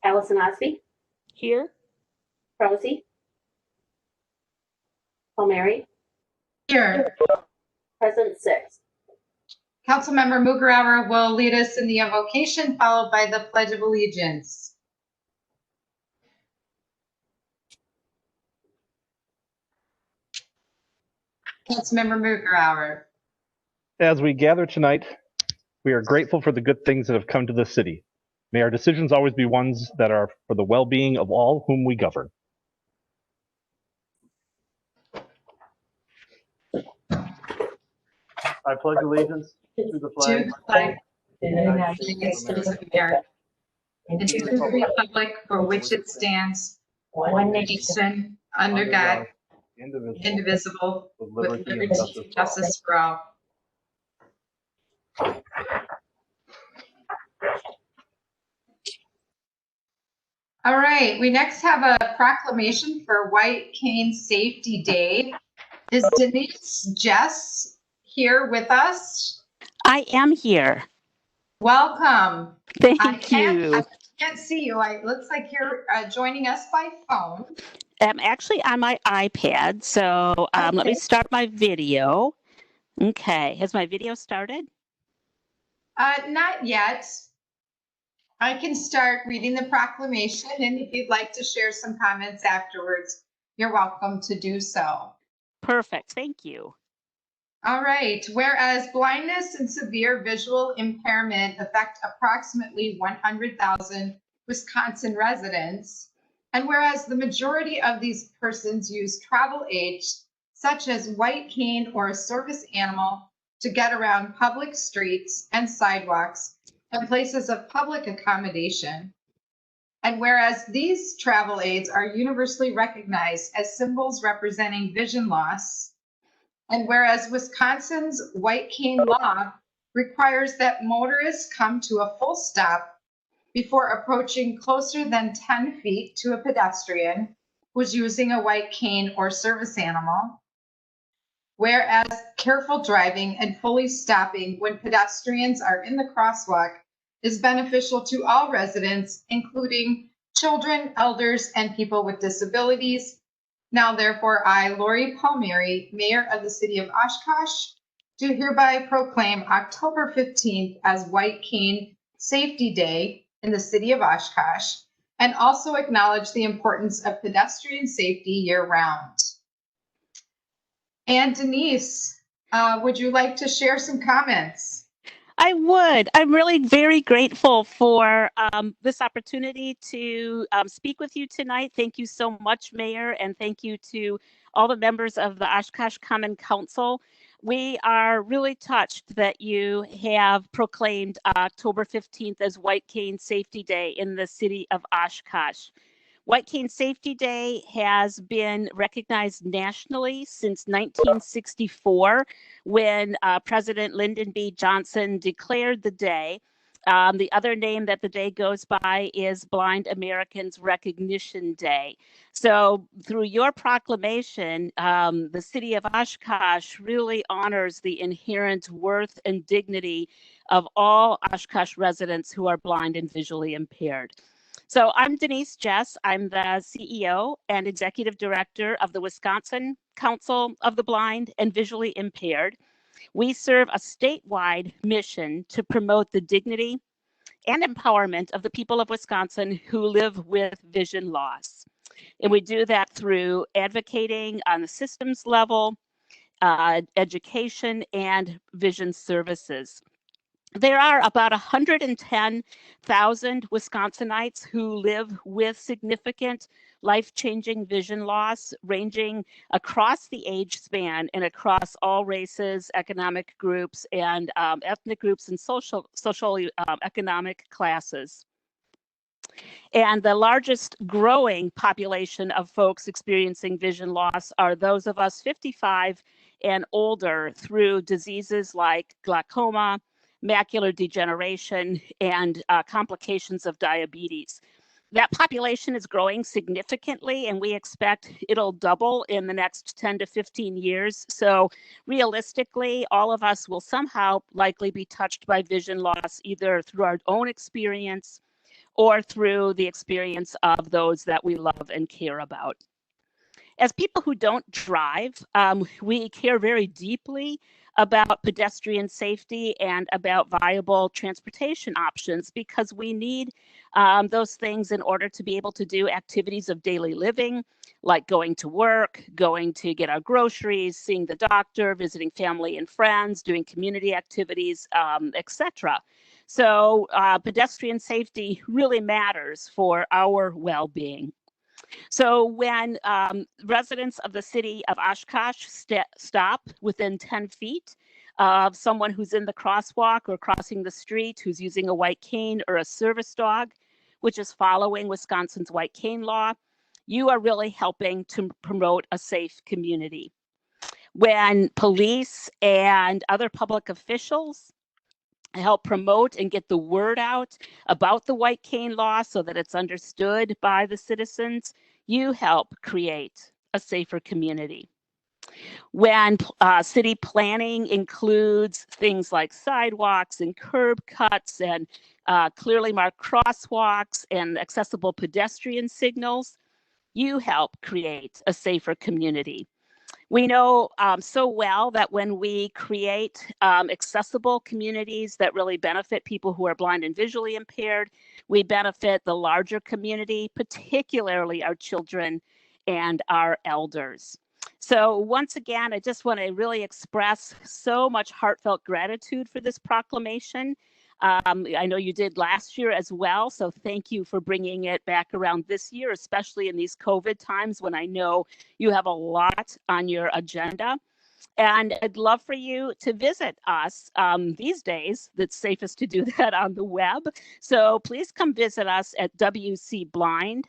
Allison Osby, Here. Rosie, Palmieri, Here. present 6. Councilmember Mugarauer will lead us in the invocation, followed by the Pledge of Allegiance. Councilmember Mugarauer. As we gather tonight, we are grateful for the good things that have come to the city. May our decisions always be ones that are for the well-being of all whom we govern. I pledge allegiance to the flag To the flag of the United States of America, and to the republic for which it stands, one nation, under God, indivisible, with liberty and justice for all. All right, we next have a proclamation for White Cane Safety Day. Is Denise Jess here with us? I am here. Welcome. Thank I you. can't see you. It looks like you're joining us by phone. I'm actually on my iPad, so let me start my video. Okay, has my video started? Not yet. I can start reading the proclamation, and if you'd like to share some comments afterwards, you're welcome to do so. Perfect, thank you. All right, whereas blindness and severe visual impairment affect approximately 100,000 Wisconsin residents, and whereas the majority of these persons use travel aids such as white cane or a service animal to get around public streets and sidewalks and places of public accommodation, and whereas these travel aids are universally recognized as symbols representing vision loss, and whereas Wisconsin's white cane law requires that motorists come to a full stop before approaching closer than 10 feet to a pedestrian who's using a white cane or service animal, whereas careful driving and fully stopping when pedestrians are in the crosswalk is beneficial to all residents, including children, elders, and people with disabilities. Now, therefore, I, Lori Palmieri, Mayor of the City of Oshkosh, do hereby proclaim October 15th as White Cane Safety Day in the City of Oshkosh, and also acknowledge the importance of pedestrian safety year-round. And Denise, would you like to share some comments? I would. I'm really very grateful for this opportunity to speak with you tonight. Thank you so much, Mayor, and thank you to all the members of the Oshkosh Common Council. We are really touched that you have proclaimed October 15th as White Cane Safety Day in the City of Oshkosh. White Cane Safety Day has been recognized nationally since 1964 when President Lyndon B. Johnson declared the day. The other name that the day goes by is Blind Americans Recognition Day. So through your proclamation, the City of Oshkosh really honors the inherent worth and dignity of all Oshkosh residents who are blind and visually impaired. So I'm Denise Jess. I'm the CEO and Executive Director of the Wisconsin Council of the Blind and Visually Impaired. We serve a statewide mission to promote the dignity and empowerment of the people of Wisconsin who live with vision loss. And we do that through advocating on the systems level, education, and vision services. There are about 110,000 Wisconsinites who live with significant life-changing vision loss, ranging across the age span and across all races, economic groups, and ethnic groups and social economic classes. And the largest growing population of folks experiencing vision loss are those of us 55 and older through diseases like glaucoma, macular degeneration, and complications of diabetes. That population is growing significantly, and we expect it'll double in the next 10 to 15 years. So realistically, all of us will somehow likely be touched by vision loss, either through our own experience or through the experience of those that we love and care about. As people who don't drive, we care very deeply about pedestrian safety and about viable transportation options because we need those things in order to be able to do activities of daily living, like going to work, going to get our groceries, seeing the doctor, visiting family and friends, doing community activities, etc. So pedestrian safety really matters for our well-being. So when residents of the city of Oshkosh stop within 10 feet of someone who's in the crosswalk or crossing the street, who's using a white cane or a service dog, which is following Wisconsin's white cane law, you are really helping to promote a safe community. When police and other public officials help promote and get the word out about the white cane law so that it's understood by the citizens, you help create a safer community. When city planning includes things like sidewalks and curb cuts and clearly marked crosswalks and accessible pedestrian signals, you help create a safer community. We know so well that when we create accessible communities that really benefit people who are blind and visually impaired, we benefit the larger community, particularly our children and our elders. So once again, I just want to really express so much heartfelt gratitude for this proclamation. I know you did last year as well, so thank you for bringing it back around this year, especially in these COVID times when I know you have a lot on your agenda. And I'd love for you to visit us these days. It's safest to do that on the web. So please come visit us at wcblind.org.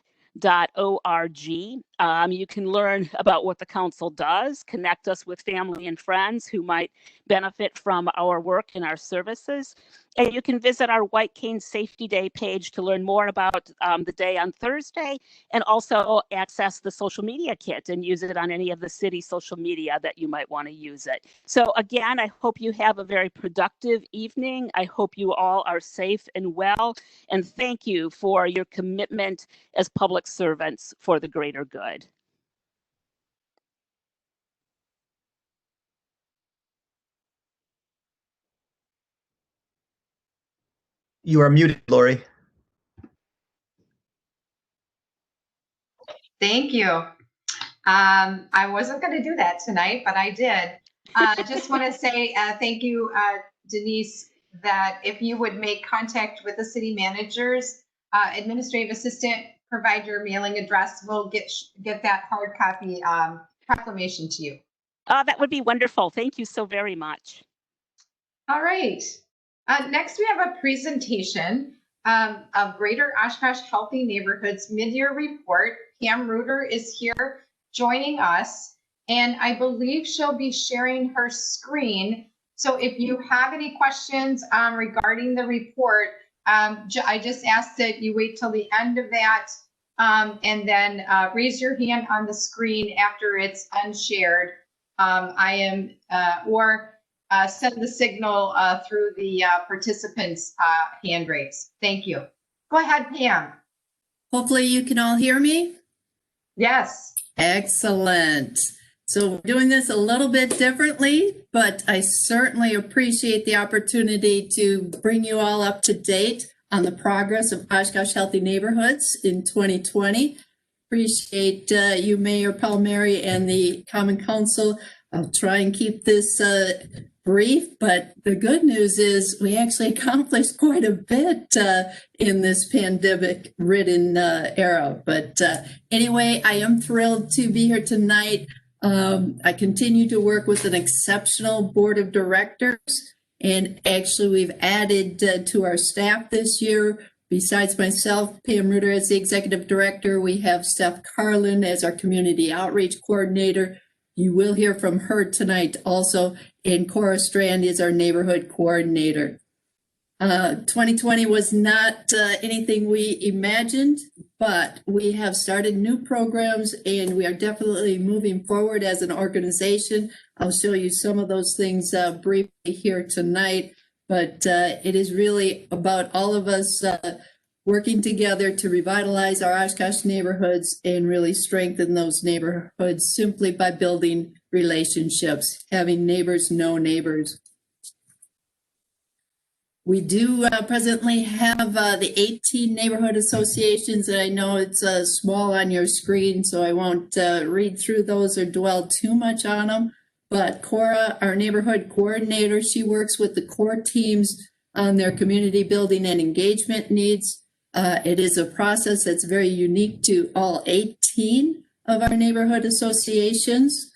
You can learn about what the council does, connect us with family and friends who might benefit from our work and our services. And you can visit our White Cane Safety Day page to learn more about the day on Thursday, and also access the social media kit and use it on any of the city social media that you might want to use it. So again, I hope you have a very productive evening. I hope you all are safe and well, and thank you for your commitment as public servants for the greater good. You are muted, Lori. Thank you. I wasn't going to do that tonight, but I did. I just want to say thank you, Denise, that if you would make contact with the city manager's administrative assistant, provide your mailing address, we'll get that hard copy proclamation to you. That would be wonderful. Thank you so very much. All right. Next, we have a presentation of Greater Oshkosh Healthy Neighborhoods Mid-Year Report. Pam Reuter is here joining us, and I believe she'll be sharing her screen. So if you have any questions regarding the report, I just ask that you wait till the end of that and then raise your hand on the screen after it's unshared. Send the signal through the participants' hand raise. Thank you. Go ahead, Pam. Hopefully you can all hear me. Yes. Excellent. So we're doing this a little bit differently, but I certainly appreciate the opportunity to bring you all up to date on the progress of Oshkosh Healthy Neighborhoods in 2020. Appreciate you, Mayor Palmieri, and the Common Council. I'll try and keep this brief, but the good news is we actually accomplished quite a bit in this pandemic-ridden era. But anyway, I am thrilled to be here tonight. I continue to work with an exceptional board of directors, and actually we've added to our staff this year. Besides myself, Pam Reuter as the executive director, we have Steph Carlin as our community outreach coordinator. You will hear from her tonight also, and Cora Strand is our neighborhood coordinator. 2020 was not anything we imagined, but we have started new programs and we are definitely moving forward as an organization. I'll show you some of those things briefly here tonight, but it is really about all of us working together to revitalize our Oshkosh neighborhoods and really strengthen those neighborhoods simply by building relationships, having neighbors know neighbors. We do presently have the 18 neighborhood associations, and I know it's small on your screen, so I won't read through those or dwell too much on them. But Cora, our neighborhood coordinator, she works with the core teams on their community building and engagement needs. It is a process that's very unique to all 18 of our neighborhood associations.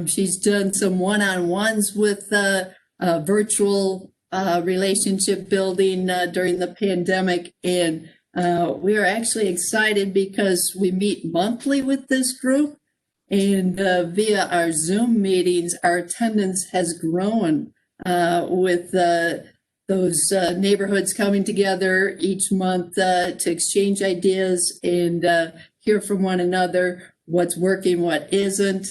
She's done some one-on-ones with virtual relationship building during the pandemic. And we are actually excited because we meet monthly with this group. And via our Zoom meetings, our attendance has grown with those neighborhoods coming together each month to exchange ideas and hear from one another what's working, what isn't.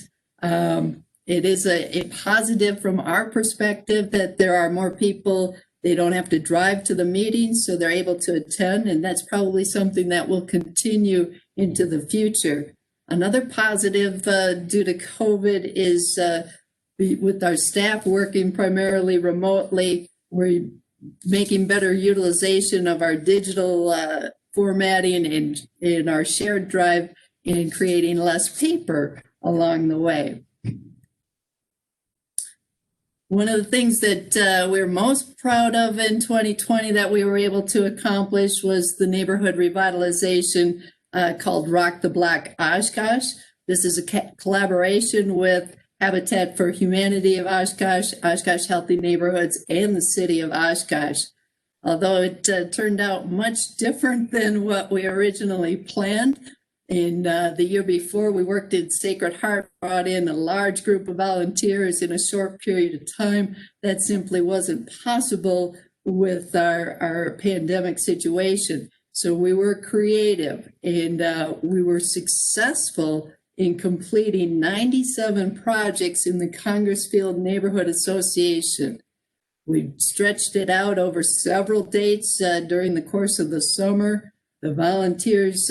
It is a positive from our perspective that there are more people. They don't have to drive to the meetings, so they're able to attend, and that's probably something that will continue into the future. Another positive due to COVID is with our staff working primarily remotely, we're making better utilization of our digital formatting and our shared drive and creating less paper along the way. One of the things that we're most proud of in 2020 that we were able to accomplish was the neighborhood revitalization called Rock the Block Oshkosh. This is a collaboration with Habitat for Humanity of Oshkosh, Oshkosh Healthy Neighborhoods, and the city of Oshkosh. Although it turned out much different than what we originally planned. In the year before, we worked in Sacred Heart, brought in a large group of volunteers in a short period of time. That simply wasn't possible with our pandemic situation. So we were creative, and we were successful in completing 97 projects in the Congressfield Neighborhood Association. We stretched it out over several dates during the course of the summer. The volunteers,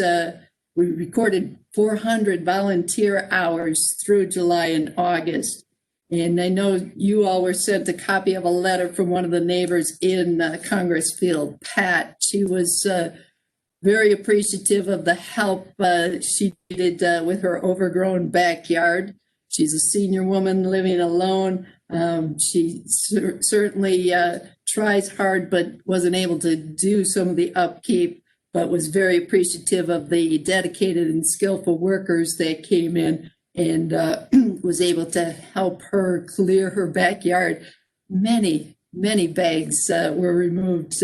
we recorded 400 volunteer hours through July and August. And I know you all were sent a copy of a letter from one of the neighbors in Congressfield, Pat. She was very appreciative of the help she did with her overgrown backyard. She's a senior woman living alone. She certainly tries hard, but wasn't able to do some of the upkeep, but was very appreciative of the dedicated and skillful workers that came in and was able to help her clear her backyard. Many bags were removed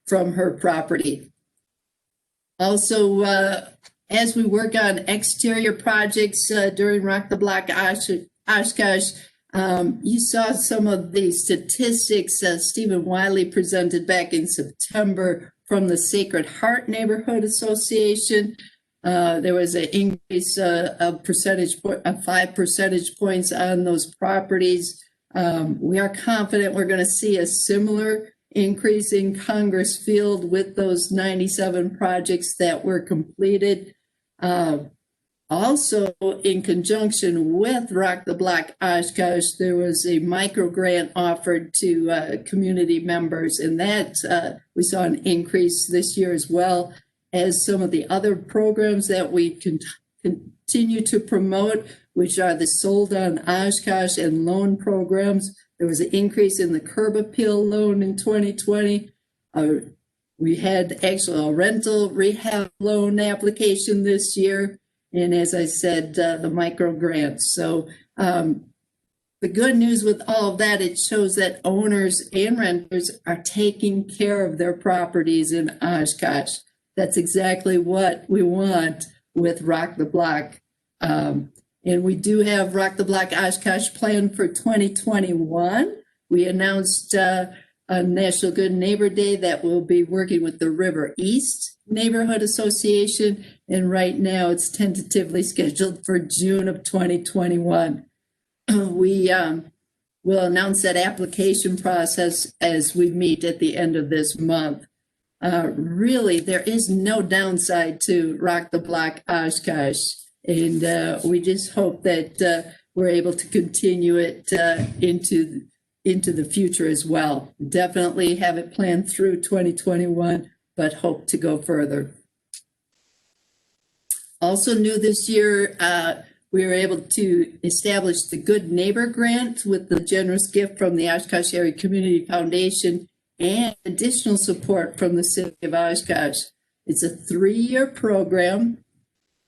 from her property. Also, as we work on exterior projects during Rock the Block Oshkosh, you saw some of the statistics Stephen Wiley presented back in September from the Sacred Heart Neighborhood Association. There was an increase of 5 percentage points on those properties. We are confident we're going to see a similar increase in Congressfield with those 97 projects that were completed. Also, in conjunction with Rock the Block Oshkosh, there was a micro grant offered to community members, and that we saw an increase this year as well as some of the other programs that we continue to promote, which are the Sold on Oshkosh and loan programs. There was an increase in the curb appeal loan in 2020. We had actually a rental rehab loan application this year. And as I said, the micro grants. So the good news with all of that, it shows that owners and renters are taking care of their properties in Oshkosh. That's exactly what we want with Rock the Block. And we do have Rock the Block Oshkosh planned for 2021. We announced on National Good Neighbor Day that we'll be working with the River East Neighborhood Association. And right now it's tentatively scheduled for June of 2021. We will announce that application process as we meet at the end of this month. Really, there is no downside to Rock the Block Oshkosh. And we just hope that we're able to continue it into the future as well. Definitely have it planned through 2021, but hope to go further. Also new this year, we were able to establish the Good Neighbor Grant with the generous gift from the Oshkosh Area Community Foundation and additional support from the City of Oshkosh. It's a 3-year program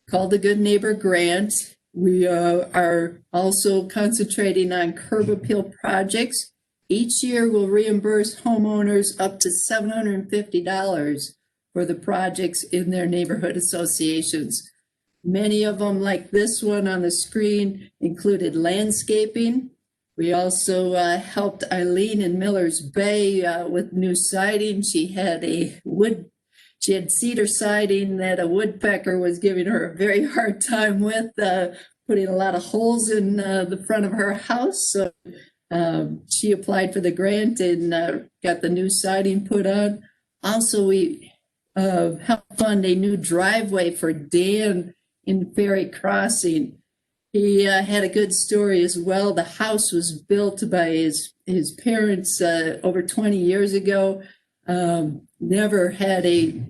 called the Good Neighbor Grant. We are also concentrating on curb appeal projects. Each year we'll reimburse homeowners up to $750 for the projects in their neighborhood associations. Many of them, like this one on the screen, included landscaping. We also helped Eileen in Miller's Bay with new siding. She had cedar siding that a woodpecker was giving her a very hard time with, putting a lot of holes in the front of her house. So she applied for the grant and got the new siding put on. Also, we helped fund a new driveway for Dan in Ferry Crossing. He had a good story as well. The house was built by his parents over 20 years ago. Never had a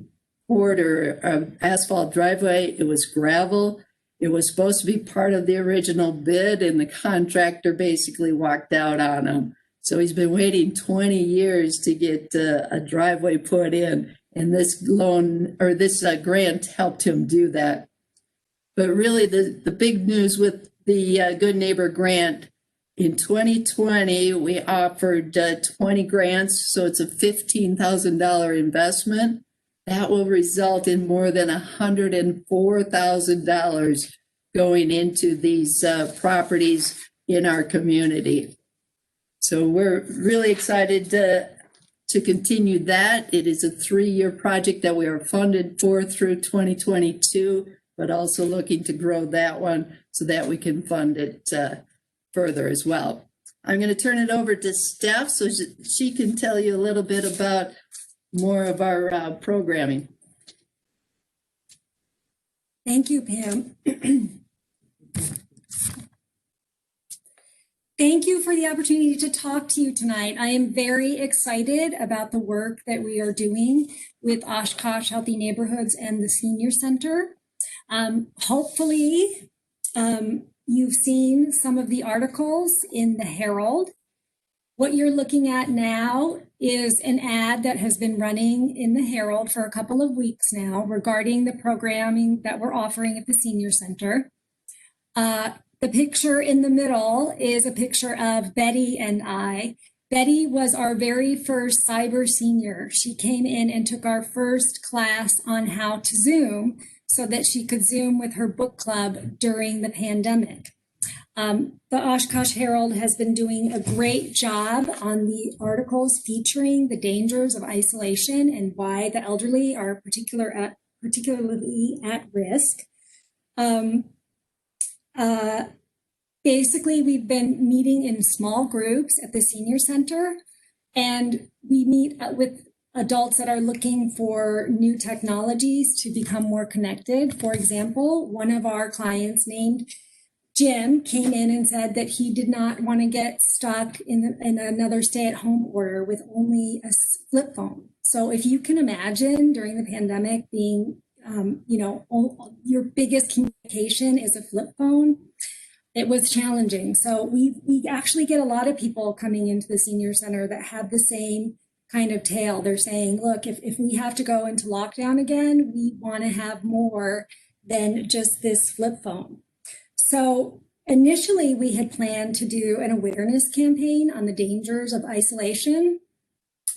board or asphalt driveway. It was gravel. It was supposed to be part of the original bid, and the contractor basically walked out on him. So he's been waiting 20 years to get a driveway put in, and this grant helped him do that. But really, the big news with the Good Neighbor Grant, in 2020, we offered 20 grants, so it's a $15,000 investment. That will result in more than $104,000 going into these properties in our community. So we're really excited to continue that. It is a 3-year project that we are funded for through 2022, but also looking to grow that one so that we can fund it further as well. I'm going to turn it over to Steph so she can tell you a little bit about more of our programming. Thank you, Pam. Thank you for the opportunity to talk to you tonight. I am very excited about the work that we are doing with Oshkosh Healthy Neighborhoods and the Senior Center. Hopefully, you've seen some of the articles in the Herald. What you're looking at now is an ad that has been running in the Herald for a couple of weeks now regarding the programming that we're offering at the Senior Center. The picture in the middle is a picture of Betty and I. Betty was our very first cyber senior. She came in and took our first class on how to Zoom so that she could Zoom with her book club during the pandemic. The Oshkosh Herald has been doing a great job on the articles featuring the dangers of isolation and why the elderly are particularly at risk. Basically, we've been meeting in small groups at the Senior Center, and we meet with adults that are looking for new technologies to become more connected. For example, one of our clients named Jim came in and said that he did not want to get stuck in another stay-at-home order with only a flip phone. So if you can imagine during the pandemic being, your biggest communication is a flip phone, it was challenging. So we actually get a lot of people coming into the Senior Center that have the same kind of tale. They're saying, look, if we have to go into lockdown again, we want to have more than just this flip phone. So initially we had planned to do an awareness campaign on the dangers of isolation,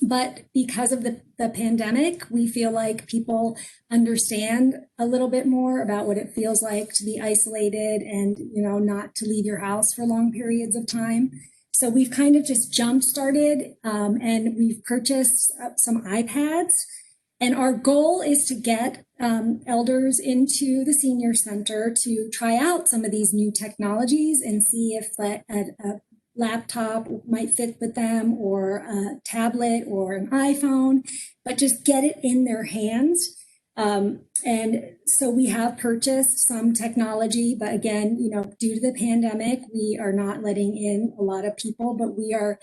but because of the pandemic, we feel like people understand a little bit more about what it feels like to be isolated and, not to leave your house for long periods of time. So we've kind of just jump started and we've purchased some iPads. And our goal is to get elders into the Senior Center to try out some of these new technologies and see if laptop might fit with them, or a tablet or an iPhone, but just get it in their hands. And so we have purchased some technology, but again, due to the pandemic, we are not letting in a lot of people, but we are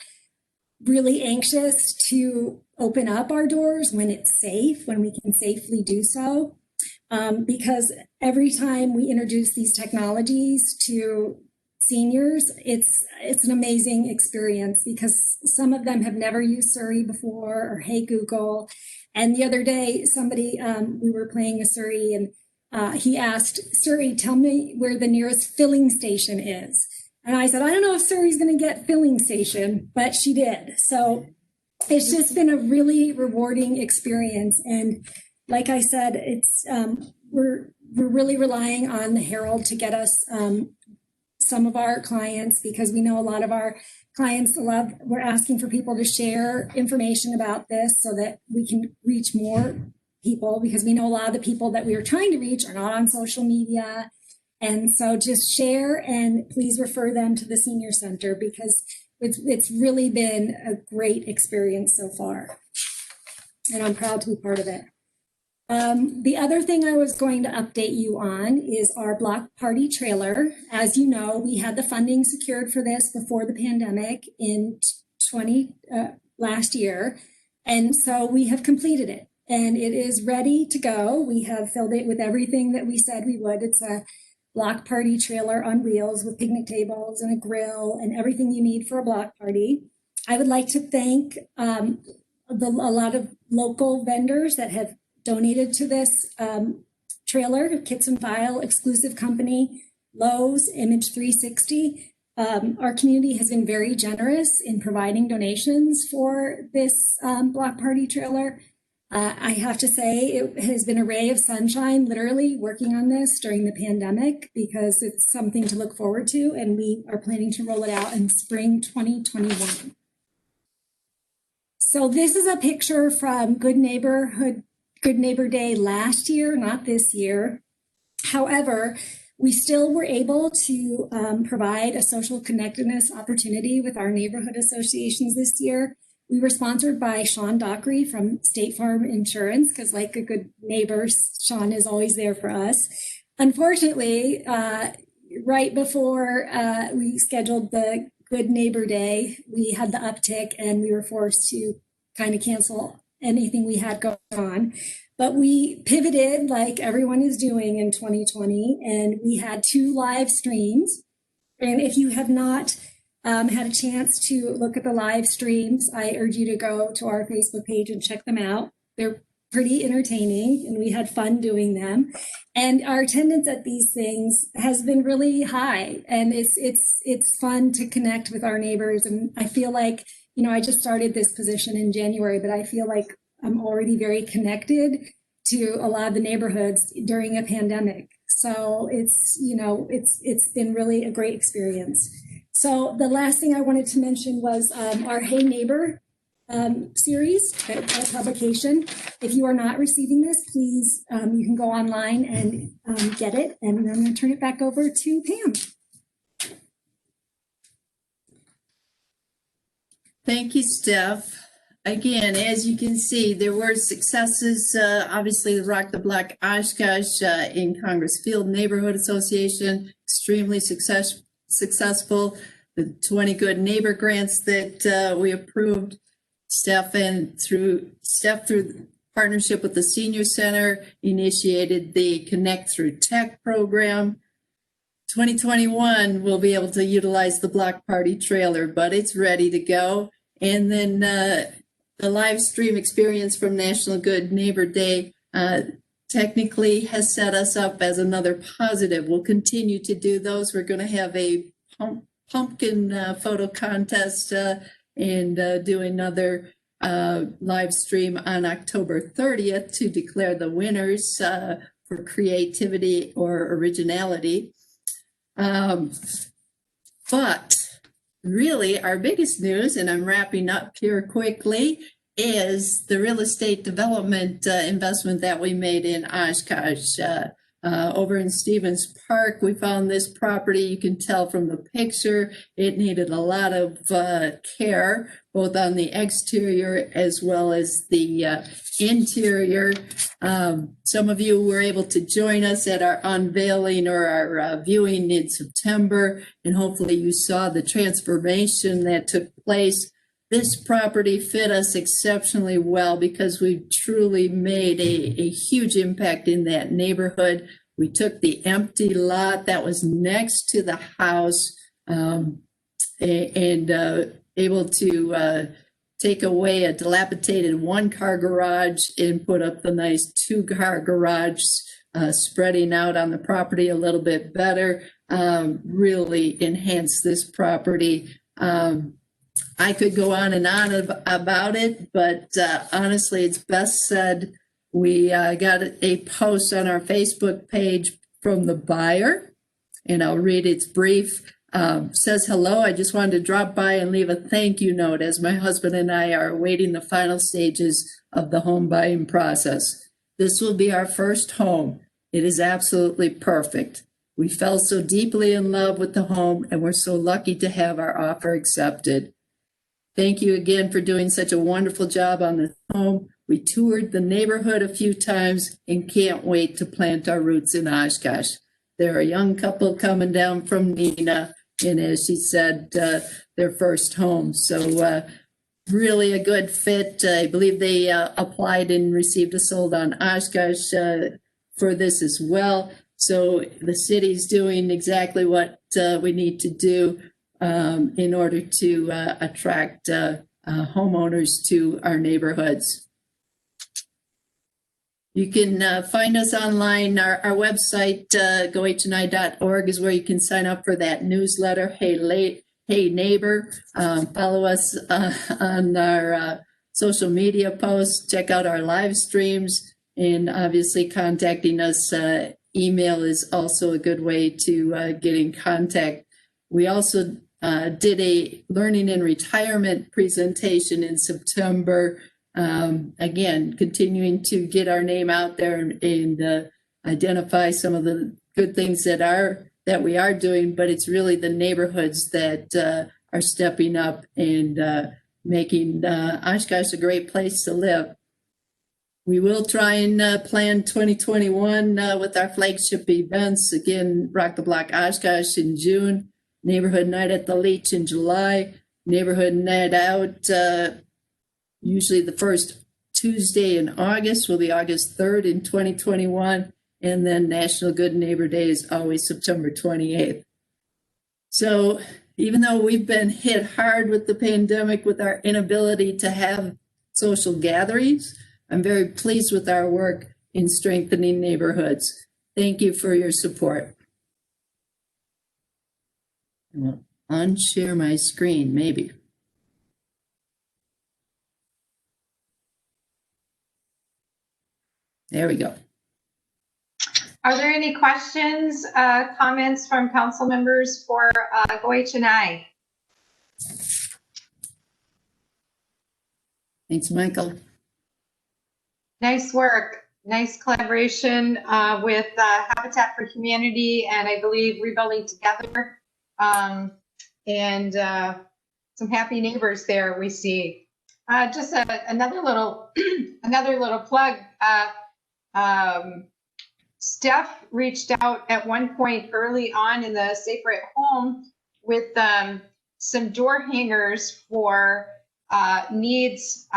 really anxious to open up our doors when it's safe, when we can safely do so. Because every time we introduce these technologies to seniors, it's an amazing experience, because some of them have never used Surrey before, or Hey Google. And the other day, somebody, we were playing a Surrey, and he asked, Surrey, tell me where the nearest filling station is. And I said, I don't know if Surrey's going to get filling station, but she did. So it's just been a really rewarding experience. And like I said, it's we're really relying on the Herald to get us some of our clients, because we know a lot of our clients we're asking for people to share information about this so that we can reach more people, because we know a lot of the people that we are trying to reach are not on social media. And so just share, and please refer them to the Senior Center, because it's really been a great experience so far. And I'm proud to be part of it. The other thing I was going to update you on is our block party trailer. As you know, we had the funding secured for this before the pandemic in last year. And so we have completed it, and it is ready to go. We have filled it with everything that we said we would. It's a block party trailer on wheels with picnic tables and a grill and everything you need for a block party. I would like to thank a lot of local vendors that have donated to this trailer: Kits and File, Exclusive Company, Lowe's, Image 360. Our community has been very generous in providing donations for this block party trailer. I have to say, it has been a ray of sunshine, literally, working on this during the pandemic, because it's something to look forward to, and we are planning to roll it out in spring 2021. So this is a picture from Good Neighbor Day last year, not this year. However, we still were able to provide a social connectedness opportunity with our neighborhood associations this year. We were sponsored by Sean Dockery from State Farm Insurance, because like a good neighbor, Sean is always there for us. Unfortunately, right before we scheduled the Good Neighbor Day, we had the uptick, and we were forced to kind of cancel anything we had going on. But we pivoted like everyone is doing in 2020, and we had 2 live streams. And if you have not had a chance to look at the live streams, I urge you to go to our Facebook page and check them out. They're pretty entertaining, and we had fun doing them. And our attendance at these things has been really high, and it's fun to connect with our neighbors. And I feel like, I just started this position in January, but I feel like I'm already very connected to a lot of the neighborhoods during a pandemic. So it's been really a great experience. So the last thing I wanted to mention was our Hey Neighbor series, that publication. If you are not receiving this, please, you can go online and get it. And I'm going to turn it back over to Pam. Thank you, Steph. Again, as you can see, there were successes. Obviously, the Rock the Block Oshkosh in Congress Field Neighborhood Association, extremely successful. The 20 Good Neighbor grants that we approved. Steph through partnership with the Senior Center, initiated the Connect Through Tech program. 2021, we'll be able to utilize the block party trailer, but it's ready to go. And then the live stream experience from National Good Neighbor Day technically has set us up as another positive. We'll continue to do those. We're going to have a pumpkin photo contest and do another live stream on October 30th to declare the winners for creativity or originality. But really, our biggest news, and I'm wrapping up here quickly, is the real estate development investment that we made in Oshkosh. over in Stevens Park. We found this property. You can tell from the picture, it needed a lot of care, both on the exterior as well as the interior. Some of you were able to join us at our unveiling or our viewing in September, and hopefully you saw the transformation that took place. This property fit us exceptionally well because we truly made a huge impact in that neighborhood. We took the empty lot that was next to the house and able to take away a dilapidated one-car garage and put up the nice two-car garage, spreading out on the property a little bit better, really enhanced this property. I could go on and on about it, but honestly, it's best said. We got a post on our Facebook page from the buyer, and I'll read its brief. Says, hello, I just wanted to drop by and leave a thank you note as my husband and I are awaiting the final stages of the home buying process. This will be our first home. It is absolutely perfect. We fell so deeply in love with the home, and we're so lucky to have our offer accepted. Thank you again for doing such a wonderful job on the home. We toured the neighborhood a few times and can't wait to plant our roots in Oshkosh. They're a young couple coming down from Neenah, and as she said, their first home. So really a good fit. I believe they applied and received a sold on Oshkosh for this as well. So the city's doing exactly what we need to do in order to attract homeowners to our neighborhoods. You can find us online. Our website, gohni.org, is where you can sign up for that newsletter, Hey Neighbor. Follow us on our social media posts. Check out our live streams. And obviously contacting us, email is also a good way to get in contact. We also did a learning and retirement presentation in September. Again, continuing to get our name out there and identify some of the good things that we are doing, but it's really the neighborhoods that are stepping up and making Oshkosh a great place to live. We will try and plan 2021 with our flagship events. Again, Rock the Block Oshkosh in June, Neighborhood Night at the Leach in July, Neighborhood Night Out usually the first Tuesday in August will be August 3rd in 2021. And then National Good Neighbor Day is always September 28th. So even though we've been hit hard with the pandemic with our inability to have social gatherings, I'm very pleased with our work in strengthening neighborhoods. Thank you for your support. I will unshare my screen, maybe. There we go. Are there any questions, comments from council members for GoHNI? Thanks, Michael. Nice work. Nice collaboration with Habitat for Humanity and I believe Rebuilding Together. And some happy neighbors there we see. Just another little plug. Steph reached out at one point early on in the Safer at Home with some door hangers for needs,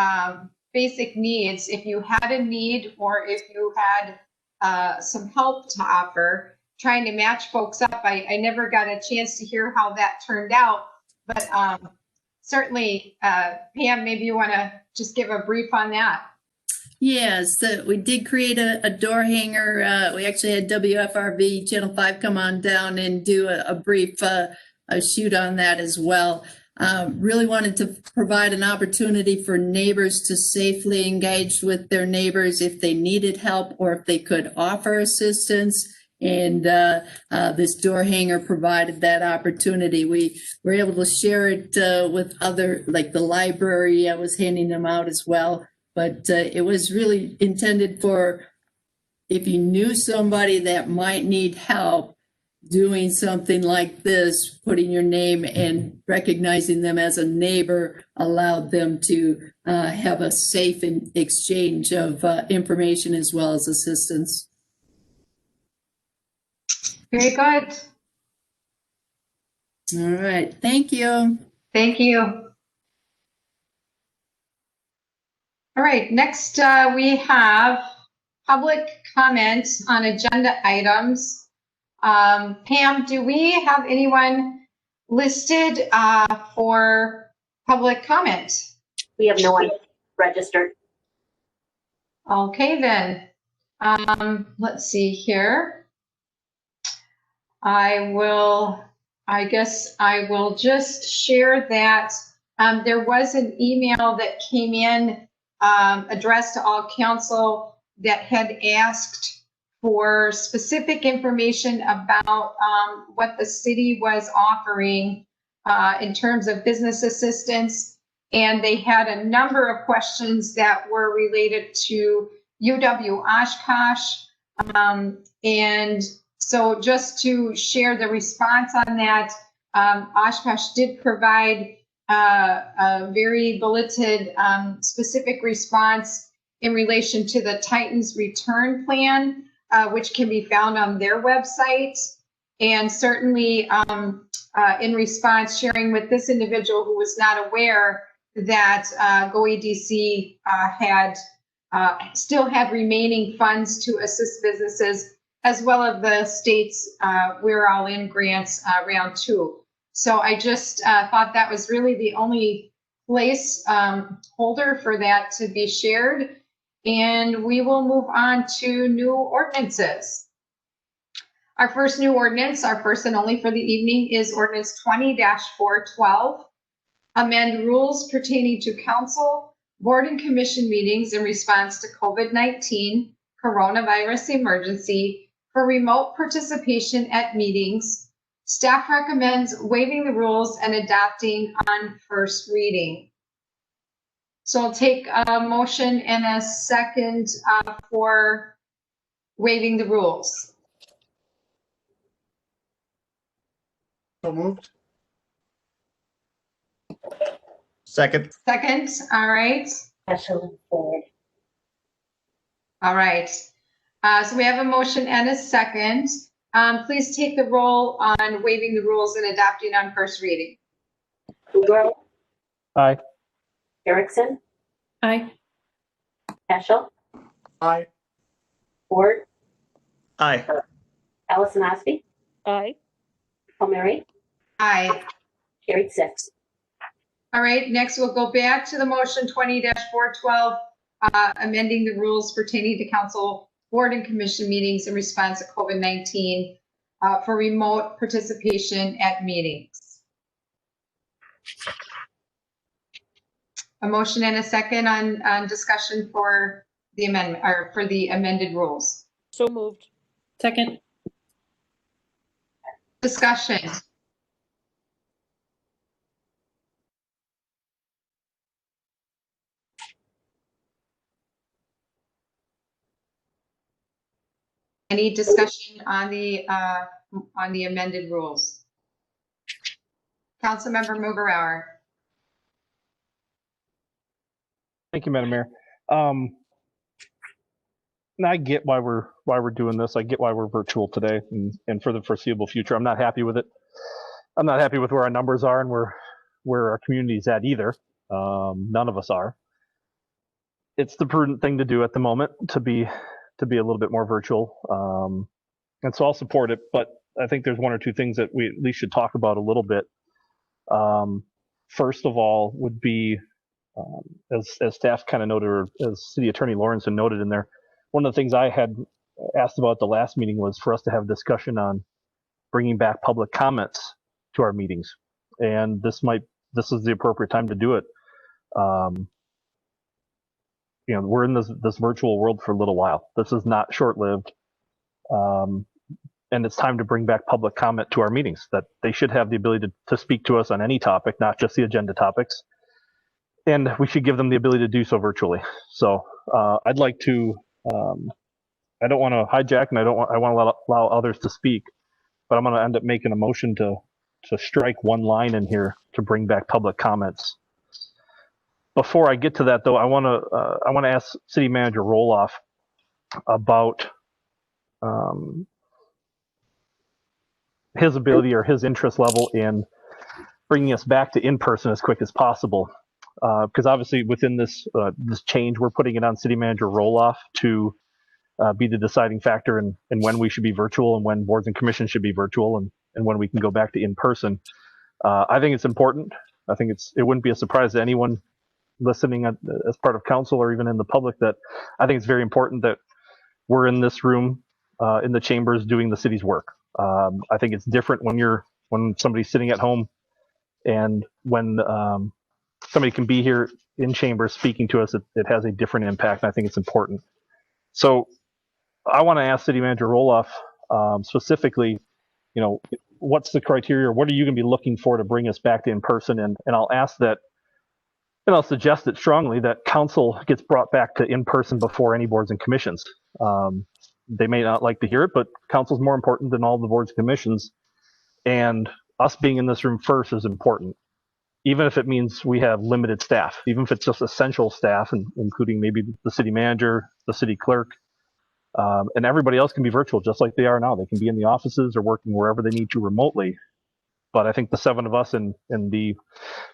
basic needs. If you had a need or if you had some help to offer, trying to match folks up. I never got a chance to hear how that turned out, but certainly, Pam, maybe you want to just give a brief on that. Yes, we did create a door hanger. We actually had WFRV Channel 5 come on down and do a brief shoot on that as well. Really wanted to provide an opportunity for neighbors to safely engage with their neighbors if they needed help or if they could offer assistance. And this door hanger provided that opportunity. We were able to share it with other, like the library. I was handing them out as well. But it was really intended for if you knew somebody that might need help doing something like this, putting your name and recognizing them as a neighbor allowed them to have a safe exchange of information as well as assistance. Very good. All right, thank you. Thank you. All right, next we have public comments on agenda items. Pam, do we have anyone listed for public comment? We have no one registered. Okay, then. Let's see here. I guess I will just share that there was an email that came in addressed to all council that had asked for specific information about what the city was offering in terms of business assistance. And they had a number of questions that were related to UW Oshkosh. And so just to share the response on that, Oshkosh did provide a very bulleted specific response in relation to the Titans return plan, which can be found on their website. And certainly in response, sharing with this individual who was not aware that GoEDC still had remaining funds to assist businesses, as well as the state's We're All In grants round 2. So I just thought that was really the only place holder for that to be shared. And we will move on to new ordinances. Our first new ordinance, our first and only for the evening, is ordinance 20-412. Amend rules pertaining to council, board, and commission meetings in response to COVID-19 coronavirus emergency for remote participation at meetings. Staff recommends waiving the rules and adopting on first reading. So I'll take a motion and a second for waiving the rules. So moved. Second. Second, all right. Special forward. All right. So we have a motion and a second. Please take the roll on waiving the rules and adopting on first reading. Boudreaux, Aye. Erickson, Aye. Heschel, Aye. Ford, Aye. Allison Ospey, Aye. Palmieri, Aye. carried 6. All right, next we'll go back to the motion 20-412, amending the rules pertaining to council, board, and commission meetings in response to COVID-19 for remote participation at meetings. A motion and a second on discussion for the amendment or for the amended rules. So moved. Second. Discussion. Any discussion on the amended rules? Councilmember Mugarauer. Thank you, Madam Mayor. I get why we're doing this. I get why we're virtual today and for the foreseeable future. I'm not happy with it. I'm not happy with where our numbers are and where our community is at either. None of us are. It's the prudent thing to do at the moment to be a little bit more virtual. And so I'll support it, but I think there's one or two things that we at least should talk about a little bit. First of all would be, as staff kind of noted, or as City Attorney Lawrence had noted in there, one of the things I had asked about at the last meeting was for us to have a discussion on bringing back public comments to our meetings. And this is the appropriate time to do it. We're in this virtual world for a little while. This is not short-lived. And it's time to bring back public comment to our meetings, that they should have the ability to speak to us on any topic, not just the agenda topics. And we should give them the ability to do so virtually. So I'd like to I don't want to hijack, and I want to allow others to speak, but I'm going to end up making a motion to strike one line in here to bring back public comments. Before I get to that, though, I want to ask City Manager Roloff about his ability or his interest level in bringing us back to in-person as quick as possible. Because obviously within this change, we're putting it on City Manager Roloff to be the deciding factor in when we should be virtual and when boards and commissions should be virtual and when we can go back to in-person. I think it's important. I think it wouldn't be a surprise to anyone listening as part of council or even in the public that I think it's very important that we're in this room in the chambers doing the city's work. I think it's different when somebody's sitting at home and when somebody can be here in chambers speaking to us. It has a different impact, and I think it's important. So I want to ask City Manager Roloff specifically, what's the criteria? What are you going to be looking for to bring us back to in person? And I'll ask that, and I'll suggest it strongly that council gets brought back to in person before any boards and commissions. They may not like to hear it, but council's more important than all the boards and commissions. And us being in this room first is important, even if it means we have limited staff, even if it's just essential staff, including maybe the city manager, the city clerk, and everybody else can be virtual just like they are now. They can be in the offices or working wherever they need to remotely. But I think the 7 of us and the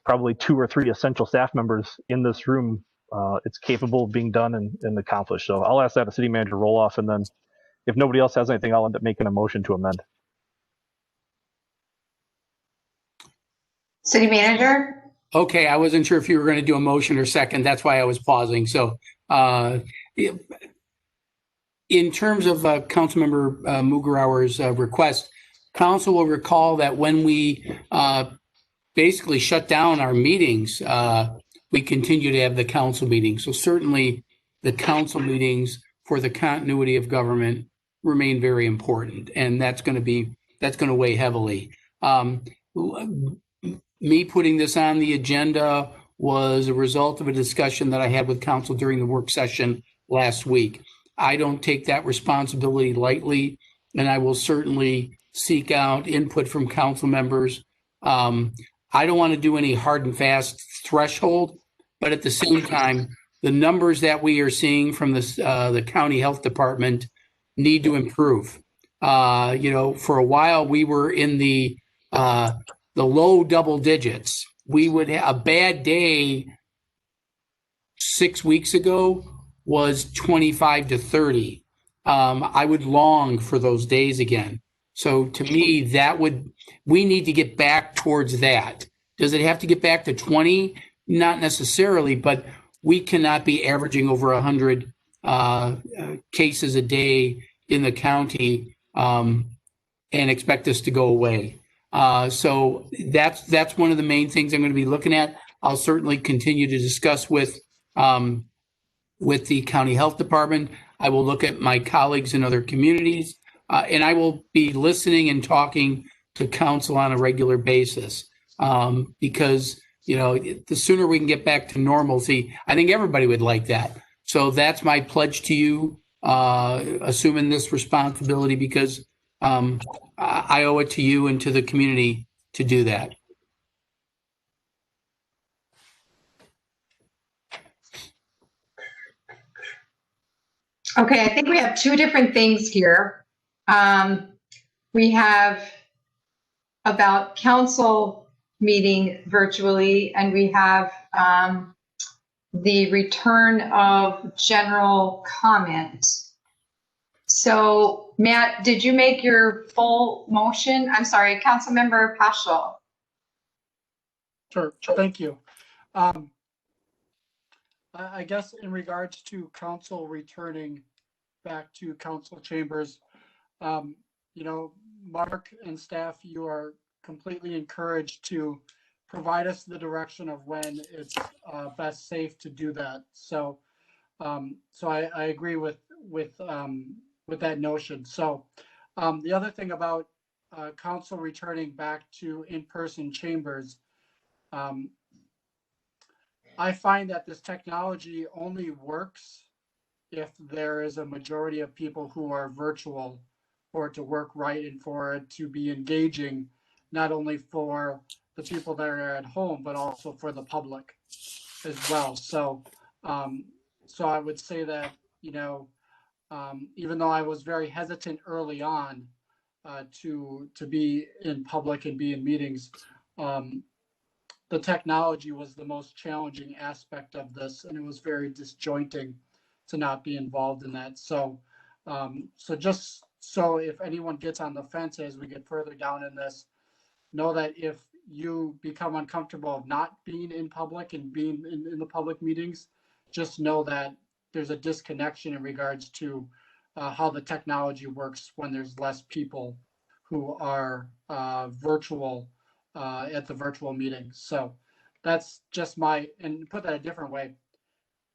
probably 2 or 3 essential staff members in this room, it's capable of being done and accomplished. So I'll ask that of City Manager Roloff, and then if nobody else has anything, I'll end up making a motion to amend. City Manager? Okay, I wasn't sure if you were going to do a motion or second. That's why I was pausing. So in terms of Councilmember Mugarauer's request, Council will recall that when we basically shut down our meetings, we continue to have the council meetings. So certainly the council meetings for the continuity of government remain very important, and that's going to weigh heavily. Me putting this on the agenda was a result of a discussion that I had with council during the work session last week. I don't take that responsibility lightly, and I will certainly seek out input from council members. I don't want to do any hard and fast threshold, but at the same time, the numbers that we are seeing from the county health department need to improve. For a while we were in the low double digits. We would have a bad day 6 weeks ago was 25 to 30. I would long for those days again. So to me, we need to get back towards that. Does it have to get back to 20? Not necessarily, but we cannot be averaging over 100 cases a day in the county and expect this to go away. So that's one of the main things I'm going to be looking at. I'll certainly continue to discuss with the county health department. I will look at my colleagues in other communities, and I will be listening and talking to council on a regular basis because, the sooner we can get back to normalcy, I think everybody would like that. So that's my pledge to you, assuming this responsibility, because I owe it to you and to the community to do that. Okay, I think we have 2 different things here. We have about council meeting virtually, and we have the return of general comment. So Matt, did you make your full motion? I'm sorry, Councilmember Paschal. Sure, thank you. I guess in regards to council returning back to council chambers, Mark and staff, you are completely encouraged to provide us the direction of when it's best safe to do that. So, I agree with that notion. So, the other thing about council returning back to in-person chambers, I find that this technology only works if there is a majority of people who are virtual, for it to work right and for it to be engaging, not only for the people that are at home, but also for the public as well. So, so I would say that, even though I was very hesitant early on to be in public and be in meetings, the technology was the most challenging aspect of this, and it was very disjointing to not be involved in that. So, so just so if anyone gets on the fence as we get further down in this, know that if you become uncomfortable of not being in public and being in the public meetings, just know that there's a disconnection in regards to how the technology works when there's less people who are virtual at the virtual meetings. So that's just and put that a different way.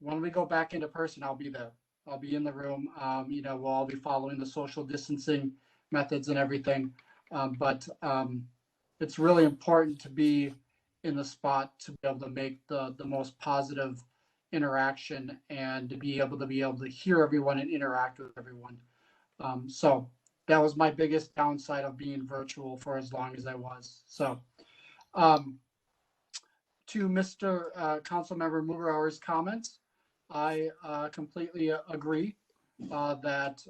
When we go back into person, I'll be there. I'll be in the room. We'll all be following the social distancing methods and everything. But it's really important to be in the spot to be able to make the most positive interaction and to be able to hear everyone and interact with everyone. So that was my biggest downside of being virtual for as long as I was. So to Mr. Councilmember Mugarauer's comments, I completely agree that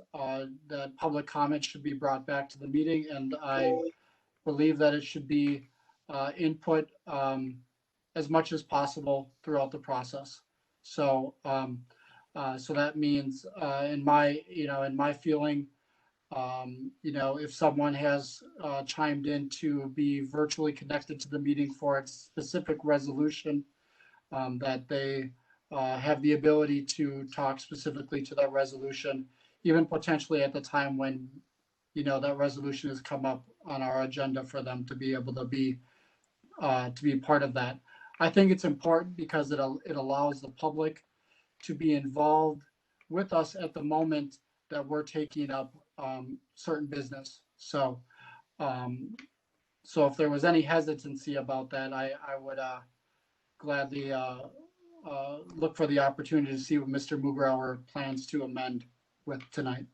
that public comment should be brought back to the meeting, and I believe that it should be input as much as possible throughout the process. So, so that means, in my feeling, if someone has chimed in to be virtually connected to the meeting for a specific resolution, that they have the ability to talk specifically to that resolution, even potentially at the time when, that resolution has come up on our agenda for them to be able to be part of that. I think it's important because it allows the public to be involved with us at the moment that we're taking up certain business. So, so if there was any hesitancy about that, I would gladly look for the opportunity to see what Mr. Mugrauer plans to amend with tonight.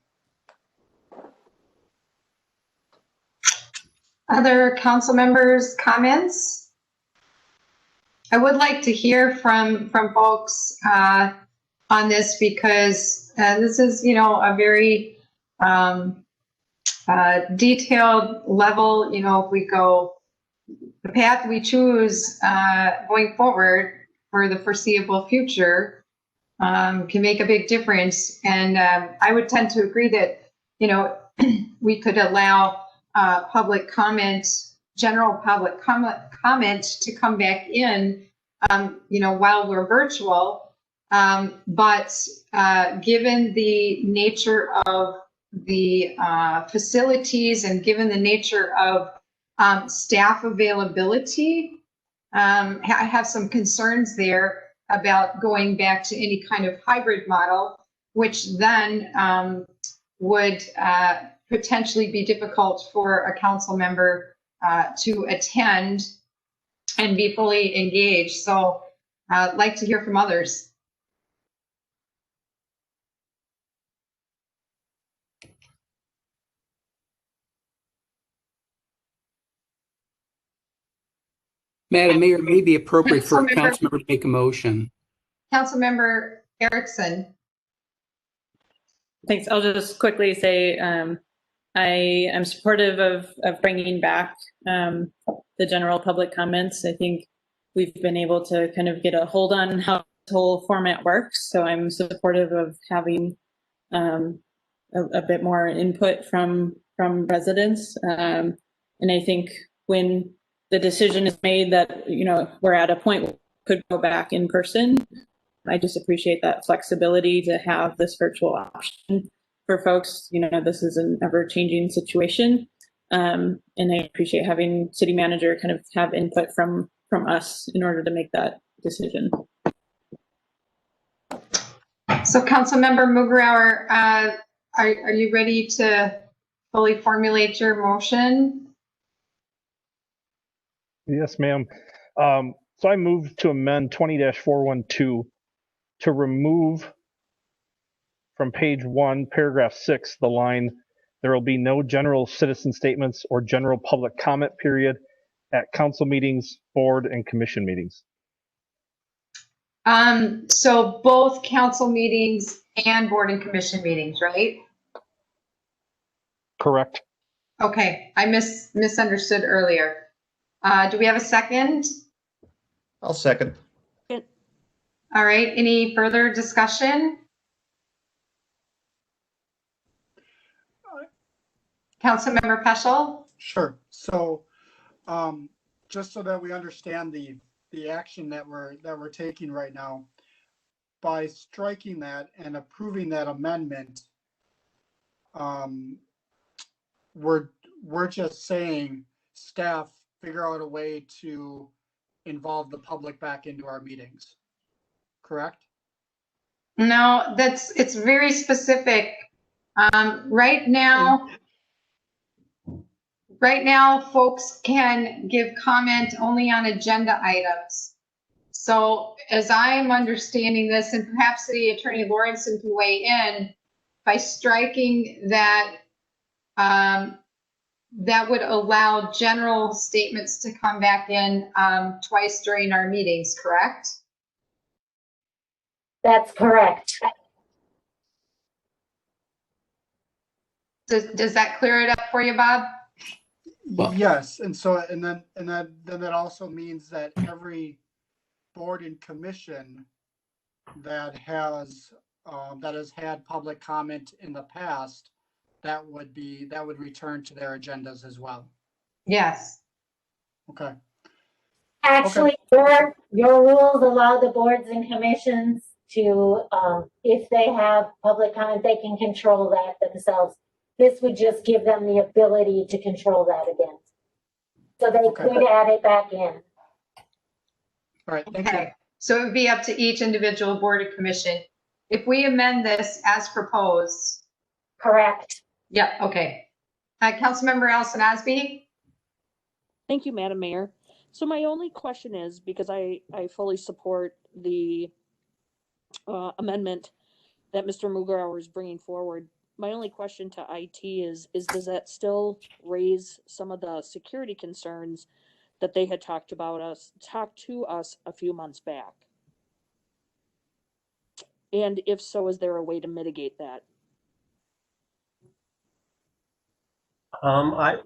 Other council members' comments? I would like to hear from folks on this because this is, a very detailed level. If we go the path we choose going forward for the foreseeable future can make a big difference. And I would tend to agree that, we could allow public comment, general public comment to come back in, while we're virtual. But given the nature of the facilities and given the nature of staff availability, I have some concerns there about going back to any kind of hybrid model, which then would potentially be difficult for a council member to attend and be fully engaged. So I'd like to hear from others. Madam Mayor, it may be appropriate for a council member to make a motion. Councilmember Erickson. Thanks. I'll just quickly say I am supportive of bringing back the general public comments. I think we've been able to kind of get a hold on how this whole format works. So I'm supportive of having a bit more input from residents. And I think when the decision is made that, we're at a point where we could go back in person, I just appreciate that flexibility to have this virtual option for folks. This is an ever-changing situation. And I appreciate having city manager kind of have input from us in order to make that decision. So Councilmember Mugrauer, are you ready to fully formulate your motion? Yes, ma'am. So I move to amend 20-412 to remove from page 1, paragraph 6, the line, "There will be no general citizen statements or general public comment period at council meetings, board, and commission meetings." So both council meetings and board and commission meetings, right? Correct. Okay, I misunderstood earlier. Do we have a second? I'll second. All right, any further discussion? Councilmember Peschel? Sure. So, just so that we understand the action that we're taking right now, by striking that and approving that amendment, we're just saying, staff, figure out a way to involve the public back into our meetings. Correct? No, it's very specific. Right now, folks can give comment only on agenda items. So as I'm understanding this, and perhaps City Attorney Lawrenson can weigh in, by striking that, that would allow general statements to come back in twice during our meetings, correct? That's correct. Does that clear it up for you, Bob? Well- Yes, and then that also means that every board and commission that has had public comment in the past, that would return to their agendas as well. Yes. Okay. Actually, your rules allow the boards and commissions to, if they have public comment, they can control that themselves. This would just give them the ability to control that again. So they Okay. could add it back in. All right, thank you. Okay. So it would be up to each individual board or commission. If we amend this as proposed. Correct. Yeah, okay. Councilmember Allison Osby? Thank you, Madam Mayor. So my only question is, because I fully support the amendment that Mr. Mugarower is bringing forward, my only question to IT is does that still raise some of the security concerns that they had talked to us a few months back? And if so, is there a way to mitigate that?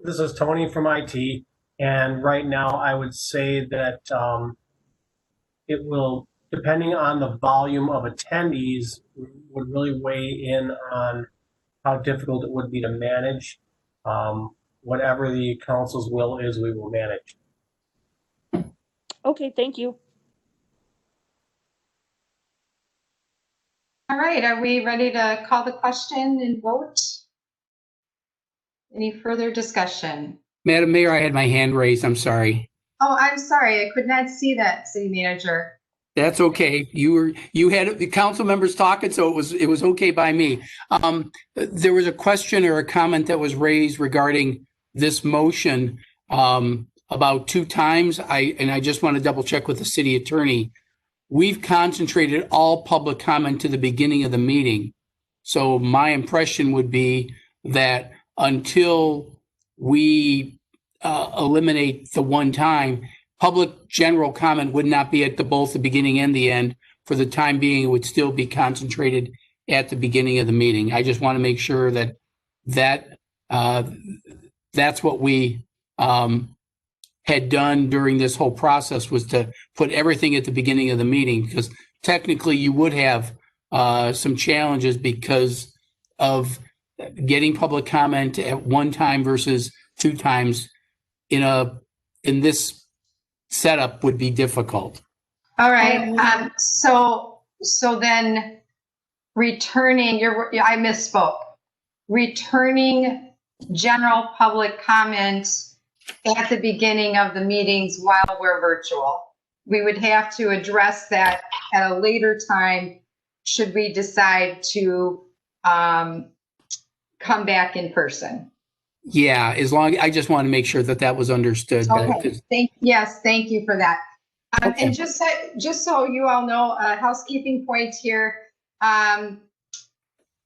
This is Tony from IT, and right now I would say that it will, depending on the volume of attendees, would really weigh in on how difficult it would be to manage. Whatever the council's will is, we will manage. Okay, thank you. All right, are we ready to call the question and vote? Any further discussion? Madam Mayor, I had my hand raised. I'm sorry. Oh, I'm sorry, I could not see that, City Manager. That's okay. You had the council members talking, so it was okay by me. There was a question or a comment that was raised regarding this motion about 2 times. I just want to double check with the city attorney. We've concentrated all public comment to the beginning of the meeting. So my impression would be that until we eliminate the 1 time, public general comment would not be at both the beginning and the end. For the time being, it would still be concentrated at the beginning of the meeting. I just want to make sure that that's what we had done during this whole process, was to put everything at the beginning of the meeting, because technically you would have some challenges because of getting public comment at 1 time versus 2 times in this setup would be difficult. All right, so then returning, I misspoke. Returning general public comments at the beginning of the meetings while we're virtual. We would have to address that at a later time should we decide to come back in person. Yeah, I just want to make sure that was understood. Okay, thank you for that. Okay. And just so you all know, a housekeeping point here.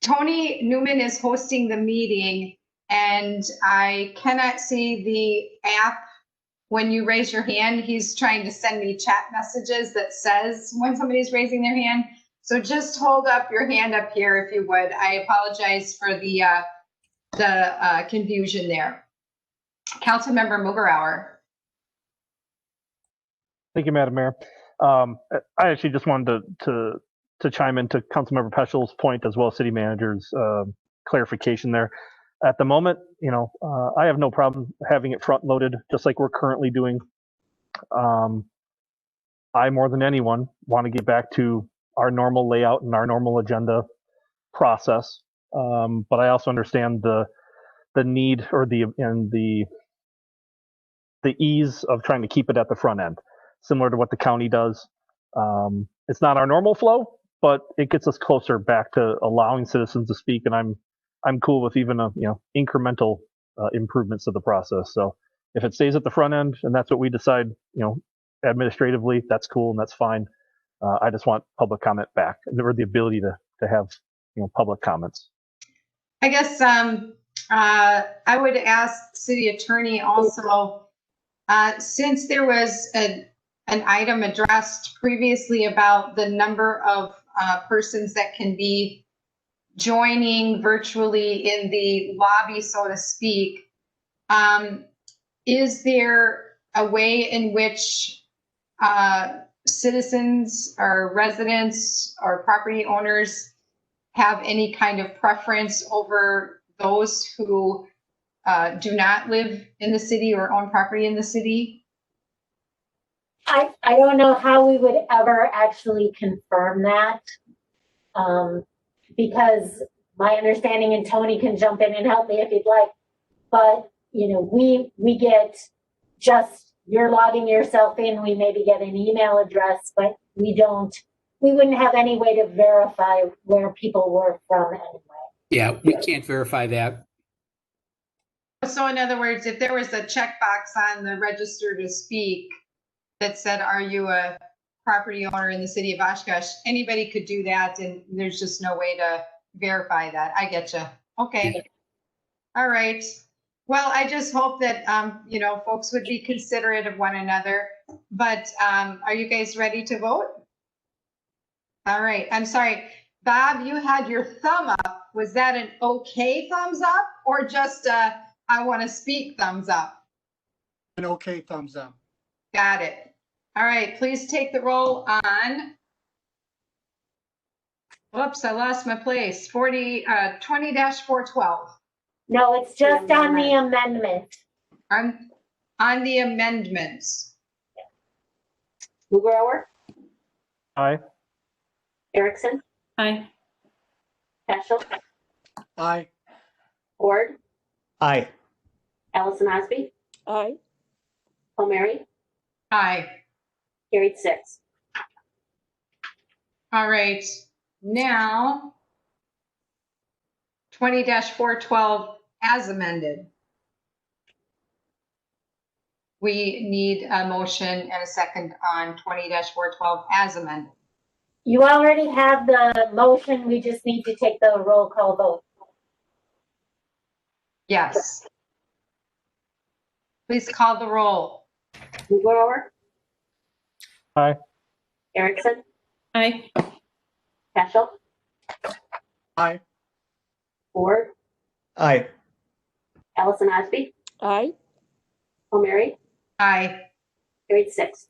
Tony Newman is hosting the meeting, and I cannot see the app. When you raise your hand, he's trying to send me chat messages that says when somebody's raising their hand. So just hold up your hand up here if you would. I apologize for the confusion there. Councilmember Mugerauer. Thank you, Madam Mayor. I actually just wanted to chime into Councilmember Peschel's point as well as City Manager's clarification there. At the moment, I have no problem having it front loaded, just like we're currently doing. I, more than anyone, want to get back to our normal layout and our normal agenda process. But I also understand the need or the ease of trying to keep it at the front end, similar to what the county does. It's not our normal flow, but it gets us closer back to allowing citizens to speak, and I'm cool with even incremental improvements to the process. So if it stays at the front end and that's what we decide, administratively, that's cool and that's fine. I just want public comment back, or the ability to have public comments. I guess I would ask City Attorney also, since there was an item addressed previously about the number of persons that can be joining virtually in the lobby, so to speak, is there a way in which citizens or residents or property owners have any kind of preference over those who do not live in the city or own property in the city? I don't know how we would ever actually confirm that. Because my understanding, and Tony can jump in and help me if he'd like, but we get just, you're logging yourself in, we maybe get an email address, but we wouldn't have any way to verify where people were from anyway. Yeah, we can't verify that. So in other words, if there was a checkbox on the register to speak that said, are you a property owner in the city of Oshkosh, anybody could do that, and there's just no way to verify that. I get you. Okay. All right. Well, I just hope that, folks would be considerate of one another, but are you guys ready to vote? All right. I'm sorry. Bob, you had your thumb up. Was that an okay thumbs up or just a I want to speak thumbs up? An okay thumbs up. Got it. All right. Please take the roll on. Whoops, I lost my place. 20-412. No, it's just on the amendment. On the amendments. Mugrower, Aye. Erickson, Aye. Peschel, Aye. Ford, Aye. Allison Osby, Aye. O'Meary, Aye. carried 6. All right. Now, 20-412 as amended. We need a motion and a second on 20-412 as amended. You already have the motion. We just need to take the roll call vote. Yes. Please call the roll. Mugrower, Aye. Erickson, Aye. Peschel, Aye. Ford, Aye. Allison Osby, Aye. O'Meary, Aye. carried 6.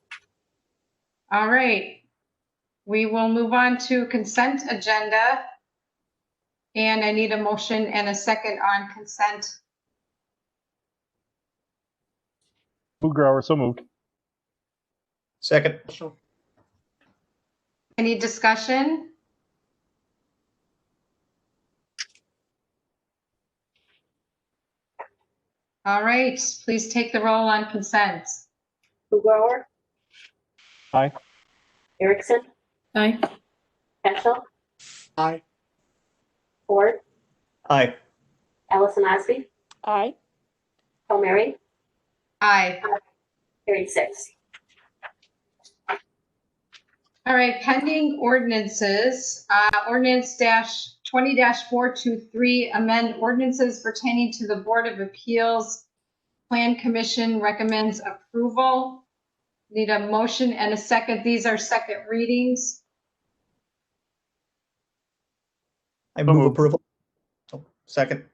All right. We will move on to consent agenda. And I need a motion and a second on consent. Mugrower, so moved. Second. Any discussion? All right, please take the roll on consent. Mugrower, Aye. Erickson, Aye. Peschel, Aye. Ford, Aye. Allison Osby, Aye. O'Meary, Aye. carried 6. All right, pending ordinances, ordinance dash 20-423, amend ordinances pertaining to the Board of Appeals. Plan Commission recommends approval. Need a motion and a second. These are second readings. I So move moved. approval. Oh, second.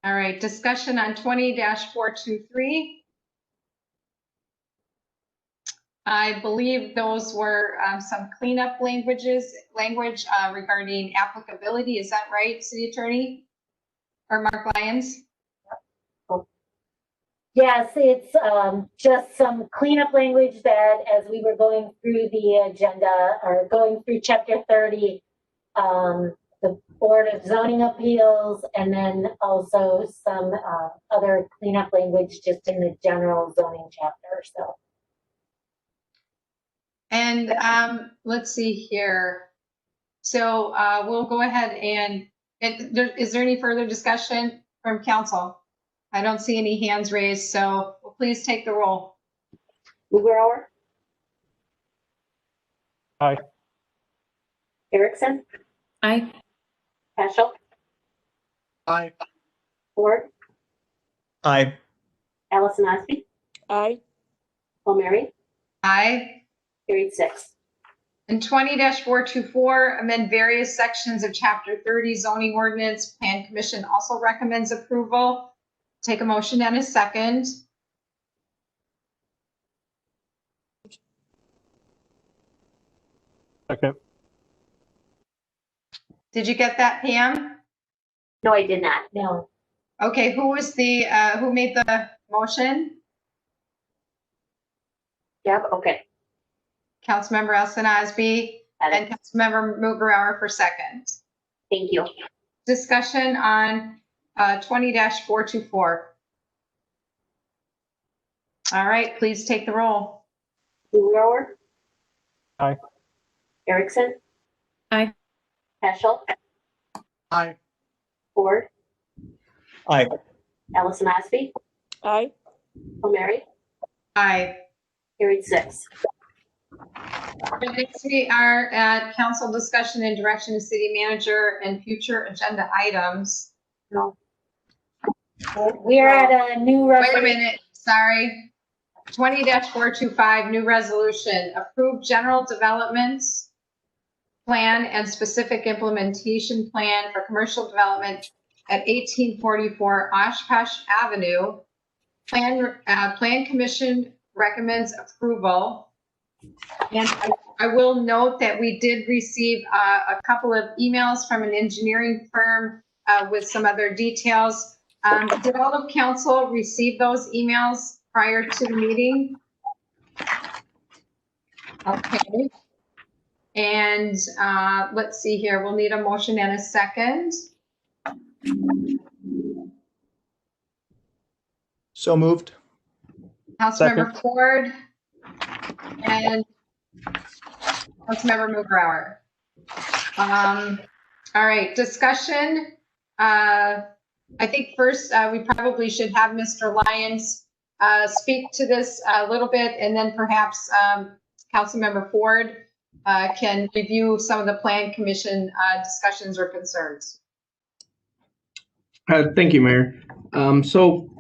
All right, discussion on 20-423. I believe those were some cleanup language regarding applicability. Is that right, City Attorney? Or Mark Lyons? Yes, it's just some cleanup language that as we were going through the agenda or going through chapter 30, the Board of Zoning Appeals, and then also some other cleanup language just in the general zoning chapter. So. And let's see here. So we'll go ahead and is there any further discussion from council? I don't see any hands raised, so please take the roll. Mugrower? Aye. Erickson? Aye. Peschel? Aye. Ford? Aye. Allison Osby? Aye. Palmieri? Aye. Carried 6. And 20-424, amend various sections of Chapter 30 zoning ordinance. Plan Commission also recommends approval. Take a motion and a second. Second. Did you get that, Pam? No, I did not. No. Okay, who was the, who made the motion? Yep, okay. Councilmember Allison Osby and Councilmember Mugrower for second. Thank you. Discussion on 20-424. All right, please take the roll. Mugrower? Aye. Erickson? Aye. Peschel? Aye. Ford? Aye. Allison Osby? Aye. Palmieri? Aye. Carried 6. Next, we are at council discussion and direction to city manager and future agenda items. No. We are at a new Wait a resolution. minute, sorry. 20-425, new resolution, approve general developments plan and specific implementation plan for commercial development at 1844 Oshkosh Avenue. Plan Commission recommends approval. And I will note that we did receive a couple of emails from an engineering firm with some other details. Did all of council receive those emails prior to the meeting? Okay. And let's see here, we'll need a motion and a second. So moved. Councilmember Second. Ford and Councilmember Mugrower. All right, discussion. I think first we probably should have Mr. Lyons speak to this a little bit, and then perhaps Councilmember Ford can review some of the Plan Commission discussions or concerns. Thank you, Mayor. So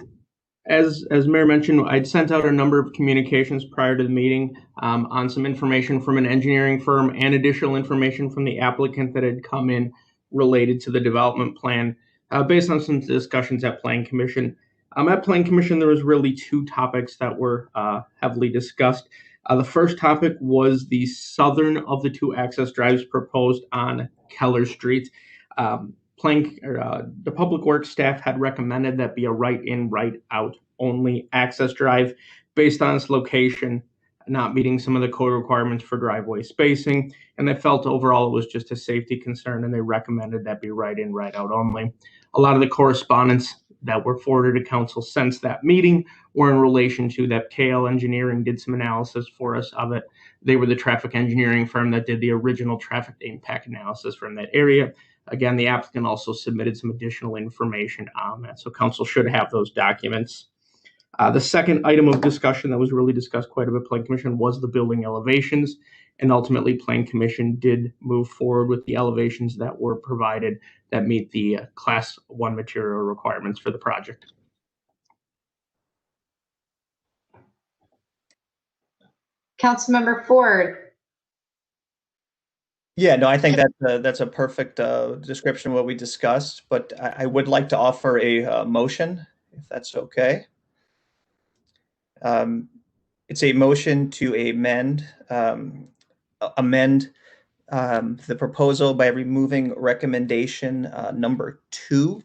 as Mayor mentioned, I'd sent out a number of communications prior to the meeting on some information from an engineering firm and additional information from the applicant that had come in related to the development plan based on some discussions at Plan Commission. At Plan Commission, there was really two topics that were heavily discussed. The first topic was the southern of the two access drives proposed on Keller Street. The Public Works staff had recommended that be a right-in, right-out only access drive based on its location, not meeting some of the code requirements for driveway spacing, and they felt overall it was just a safety concern, and they recommended that be right-in, right-out only. A lot of the correspondence that were forwarded to council since that meeting were in relation to that. KL Engineering did some analysis for us of it. They were the traffic engineering firm that did the original traffic impact analysis from that area. Again, the applicant also submitted some additional information on that, so council should have those documents. The second item of discussion that was really discussed quite a bit, Plan Commission, was the building elevations. And ultimately, Plan Commission did move forward with the elevations that were provided that meet the Class 1 material requirements for the project. Councilmember Ford. Yeah, no, I think that's a perfect description of what we discussed, but I would like to offer a motion, if that's okay. It's a motion to amend the proposal by removing recommendation number 2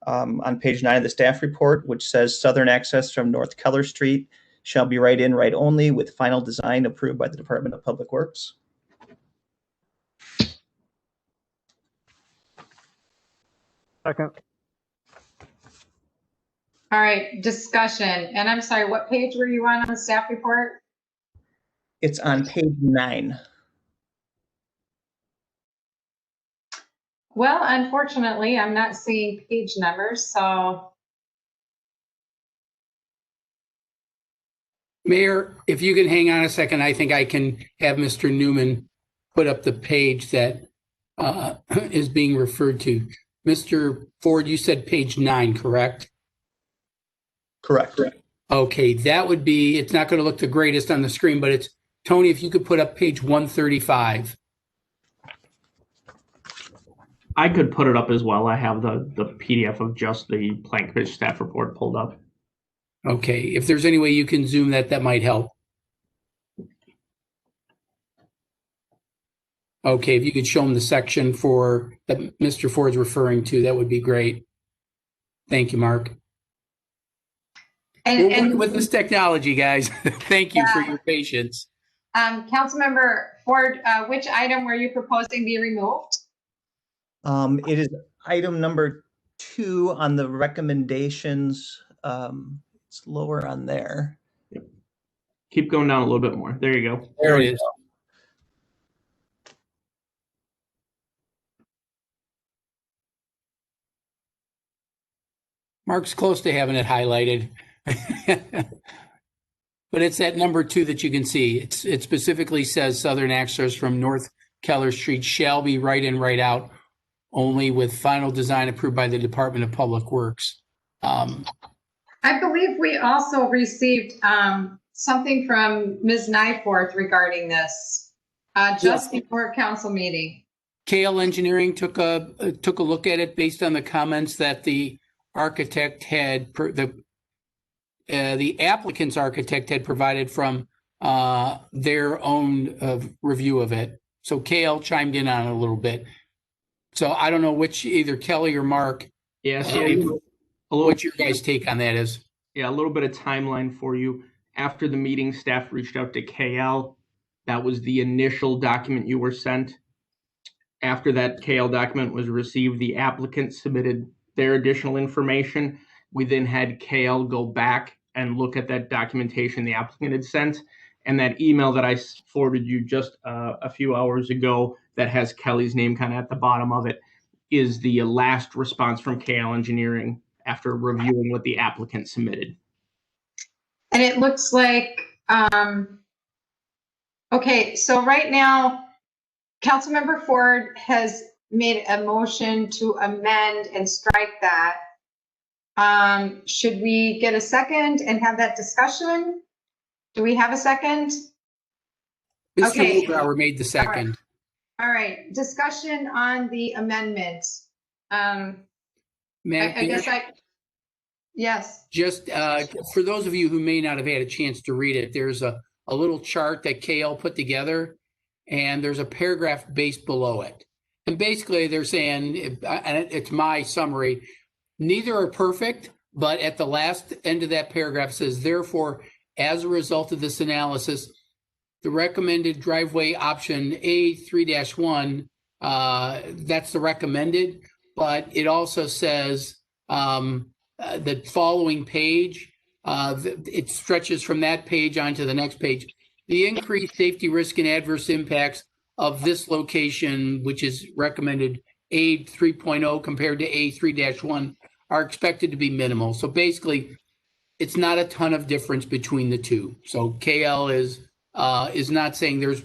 on page 9 of the staff report, which says southern access from North Keller Street shall be right in, right only, with final design approved by the Department of Public Works. Second. All right, discussion. And I'm sorry, what page were you on the staff report? It's on page 9. Well, unfortunately, I'm not seeing page numbers, so. Mayor, if you can hang on a second, I think I can have Mr. Newman put up the page that is being referred to. Mr. Ford, you said page 9, correct? Correct. Okay, that would be, it's not going to look the greatest on the screen, but it's, Tony, if you could put up page 135. I could put it up as well. I have the PDF of just the Plan Commission staff report pulled up. Okay, if there's any way you can zoom that, that might help. Okay, if you could show them the section for that Mr. Ford's referring to, that would be great. Thank you, Mark. We're working with this technology, guys. Thank you for your patience. Councilmember Ford, which item were you proposing be removed? It is item number 2 on the recommendations. It's lower on there. Yep. Keep going down a little bit more. There you go. There it is. Mark's close to having it highlighted. But it's that number 2 that you can see. It specifically says southern access from North Keller Street shall be right in, right out, only with final design approved by the Department of Public Works. I believe we also received something from Ms. Nyforth regarding this just before council meeting. KL Engineering took a look at it based on the comments that the architect had, the applicant's architect had provided from their own review of it. So KL chimed in on it a little bit. So I don't know which, either Kelly or Mark. Yes. What your guys' take on that is? Yeah, a little bit of timeline for you. After the meeting, staff reached out to KL. That was the initial document you were sent. After that KL document was received, the applicant submitted their additional information. We then had KL go back and look at that documentation the applicant had sent. And that email that I forwarded you just a few hours ago that has Kelly's name kind of at the bottom of it is the last response from KL Engineering after reviewing what the applicant submitted. And it looks like, okay, so right now, Councilmember Ford has made a motion to amend and strike that. Should we get a second and have that discussion? Do we have a second? Mr. Okay. Mulbauer made the second. All right, discussion on the amendment. I guess yes. Just for those of you who may not have had a chance to read it, there's a little chart that KL put together, and there's a paragraph based below it. And basically they're saying, and it's my summary, neither are perfect, but at the last end of that paragraph says, therefore, as a result of this analysis, the recommended driveway option A3-1, that's the recommended, but it also says the following page, it stretches from that page onto the next page. The increased safety risk and adverse impacts of this location, which is recommended A 3.0 compared to A 3-1, are expected to be minimal. So basically, it's not a ton of difference between the two. So KL is not saying there's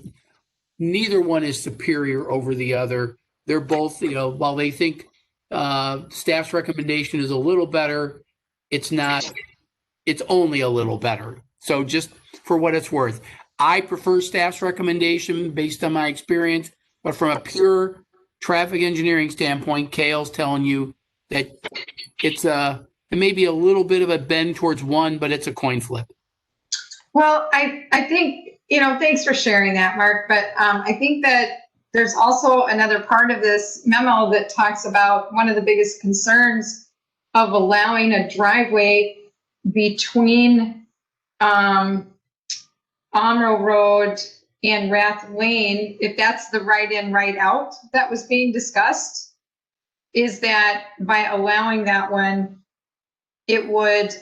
neither one is superior over the other. They're both, while they think staff's recommendation is a little better, it's not, it's only a little better. So just for what it's worth, I prefer staff's recommendation based on my experience, but from a pure traffic engineering standpoint, Kale's telling you that it may be a little bit of a bend towards one, but it's a coin flip. Well, I think, thanks for sharing that, Mark, but I think that there's also another part of this memo that talks about one of the biggest concerns of allowing a driveway between Omro Road and Rath Lane, if that's the right in, right out that was being discussed, is that by allowing that one, it would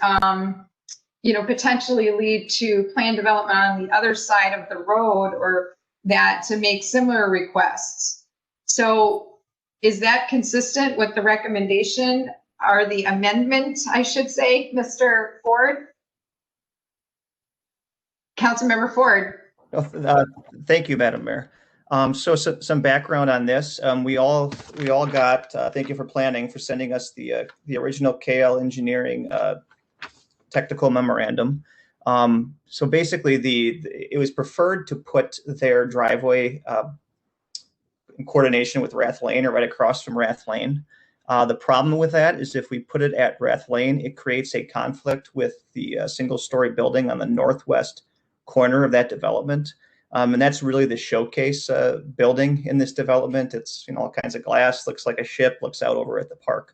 potentially lead to plan development on the other side of the road, or that to make similar requests. So is that consistent with the recommendation or the amendment, I should say, Mr. Ford? Councilmember Ford. Thank you, Madam Mayor. So some background on this. We all got, thank you for planning for sending us the original KL Engineering technical memorandum. So basically it was preferred to put their driveway in coordination with Rath Lane or right across from Rath Lane. The problem with that is if we put it at Rath Lane, it creates a conflict with the single-story building on the northwest corner of that development. And that's really the showcase building in this development. It's all kinds of glass, looks like a ship, looks out over at the park.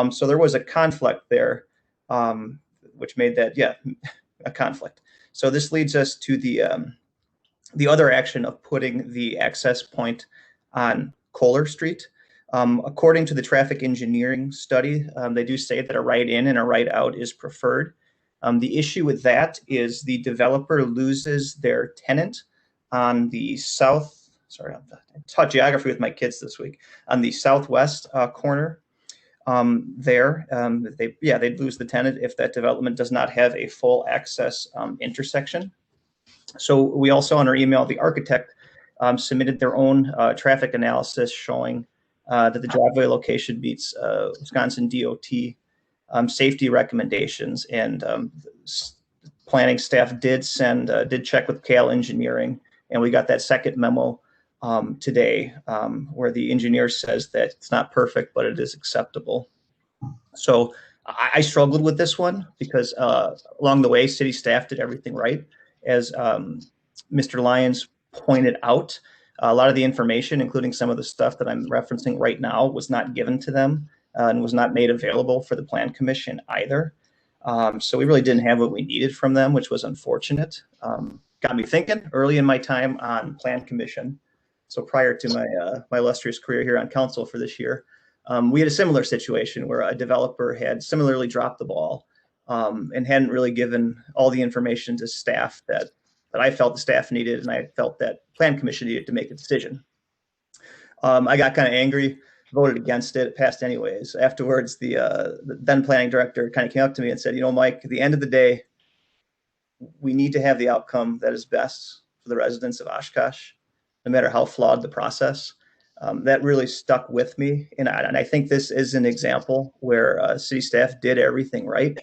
So there was a conflict there, which made that, a conflict. So this leads us to the other action of putting the access point on Kohler Street. According to the traffic engineering study, they do say that a right in and a right out is preferred. The issue with that is the developer loses their tenant on the south, sorry, I taught geography with my kids this week, on the southwest corner there. They'd lose the tenant if that development does not have a full access intersection. So we also, on our email, the architect submitted their own traffic analysis showing that the driveway location meets Wisconsin DOT safety recommendations, and planning staff did check with KL Engineering, and we got that second memo today where the engineer says that it's not perfect, but it is acceptable. So I struggled with this one because along the way, city staff did everything right. As Mr. Lyons pointed out, a lot of the information, including some of the stuff that I'm referencing right now, was not given to them and was not made available for the Plan Commission either. So we really didn't have what we needed from them, which was unfortunate. Got me thinking early in my time on Plan Commission. So prior to my illustrious career here on council for this year, we had a similar situation where a developer had similarly dropped the ball and hadn't really given all the information to staff that I felt the staff needed, and I felt that Plan Commission needed to make a decision. I got kind of angry, voted against it. It passed anyways. Afterwards, the then planning director kind of came up to me and said, Mike, at the end of the day, we need to have the outcome that is best for the residents of Oshkosh, no matter how flawed the process. That really stuck with me. And I think this is an example where city staff did everything right.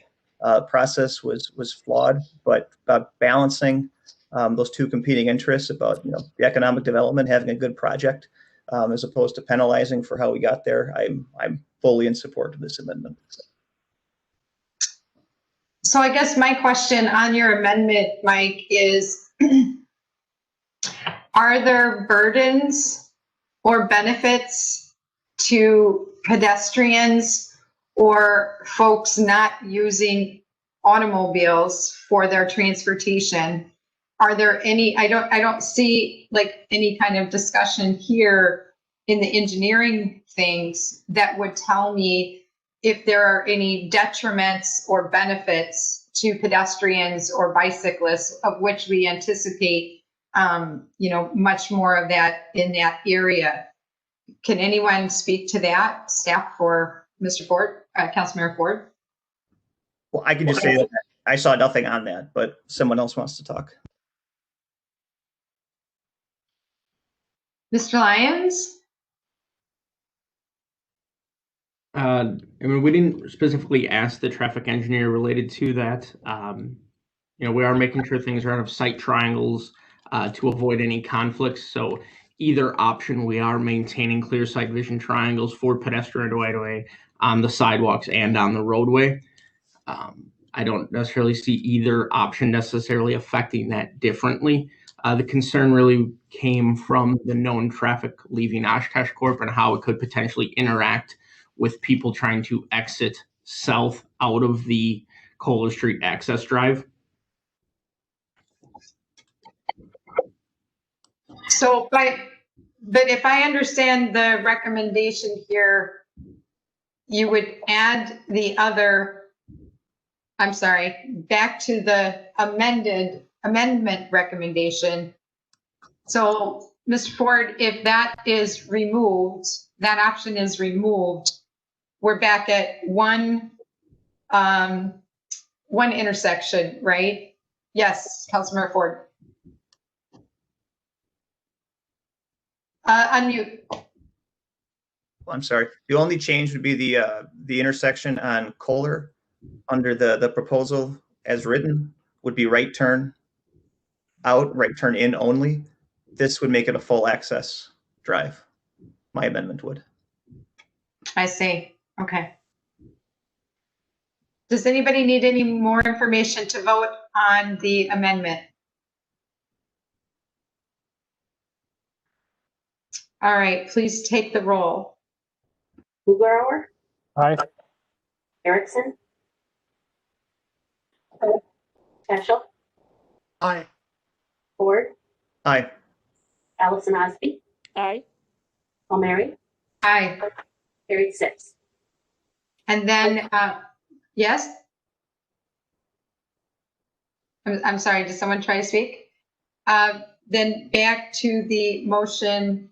Process was flawed, but balancing those two competing interests about the economic development, having a good project, as opposed to penalizing for how we got there. I'm fully in support of this amendment. So I guess my question on your amendment, Mike, is are there burdens or benefits to pedestrians or folks not using automobiles for their transportation? Are there any, I don't see like any kind of discussion here in the engineering things that would tell me if there are any detriments or benefits to pedestrians or bicyclists, of which we anticipate, much more of that in that area. Can anyone speak to that? Staff for Mr. Ford, Councilmember Ford? Well, I can just say that I saw nothing on that, but someone else wants to talk. Mr. Lyons? I mean, we didn't specifically ask the traffic engineer related to that. We are making sure things are out of sight triangles to avoid any conflicts. So either option, we are maintaining clear sight vision triangles for pedestrian right-of-way on the sidewalks and on the roadway. I don't necessarily see either option necessarily affecting that differently. The concern really came from the known traffic leaving Oshkosh Corp and how it could potentially interact with people trying to exit south out of the Kohler Street access drive. So, but if I understand the recommendation here, you would add the other, I'm sorry, back to the amendment recommendation. So, Mr. Ford, if that is removed, that option is removed, we're back at one intersection, right? Yes, Councilmember Ford. Unmute. I'm sorry. The only change would be the intersection on Kohler under the proposal as written would be right turn out, right turn in only. This would make it a full access drive. My amendment would. I see. Okay. Does anybody need any more information to vote on the amendment? All right, please take the roll. Mugarauer, Aye. Erickson, Peschel, Aye. Ford, Aye. Allison Osby, Aye. O'Mary, Aye. carried 6. And then, yes? I'm sorry, did someone try to speak? Then back to the motion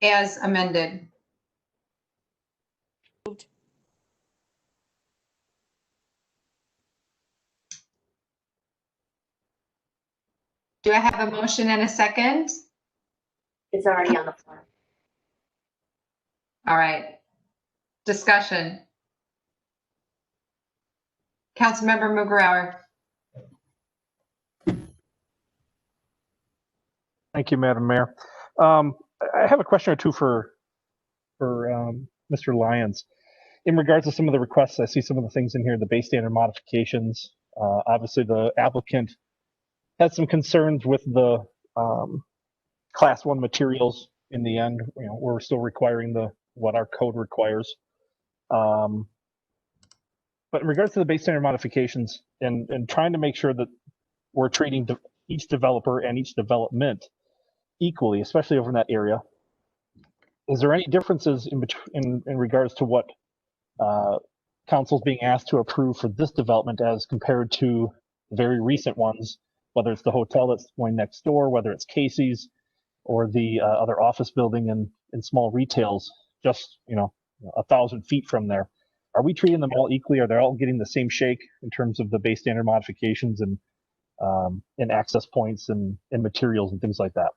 as amended. Moved. Do I have a motion and a second? It's already on the floor. All right. Discussion. Councilmember Mugarauer. Thank you, Madam Mayor. I have a question or two for Mr. Lyons. In regards to some of the requests, I see some of the things in here, the base standard modifications. Obviously, the applicant had some concerns with the class 1 materials in the end. We're still requiring what our code requires. But in regards to the base standard modifications and trying to make sure that we're treating each developer and each development equally, especially over in that area, is there any differences in regards to what council's being asked to approve for this development as compared to very recent ones, whether it's the hotel that's going next door, whether it's Casey's or the other office building and small retails just 1,000 feet from there? Are we treating them all equally? Are they all getting the same shake in terms of the base standard modifications and access points and materials and things like that?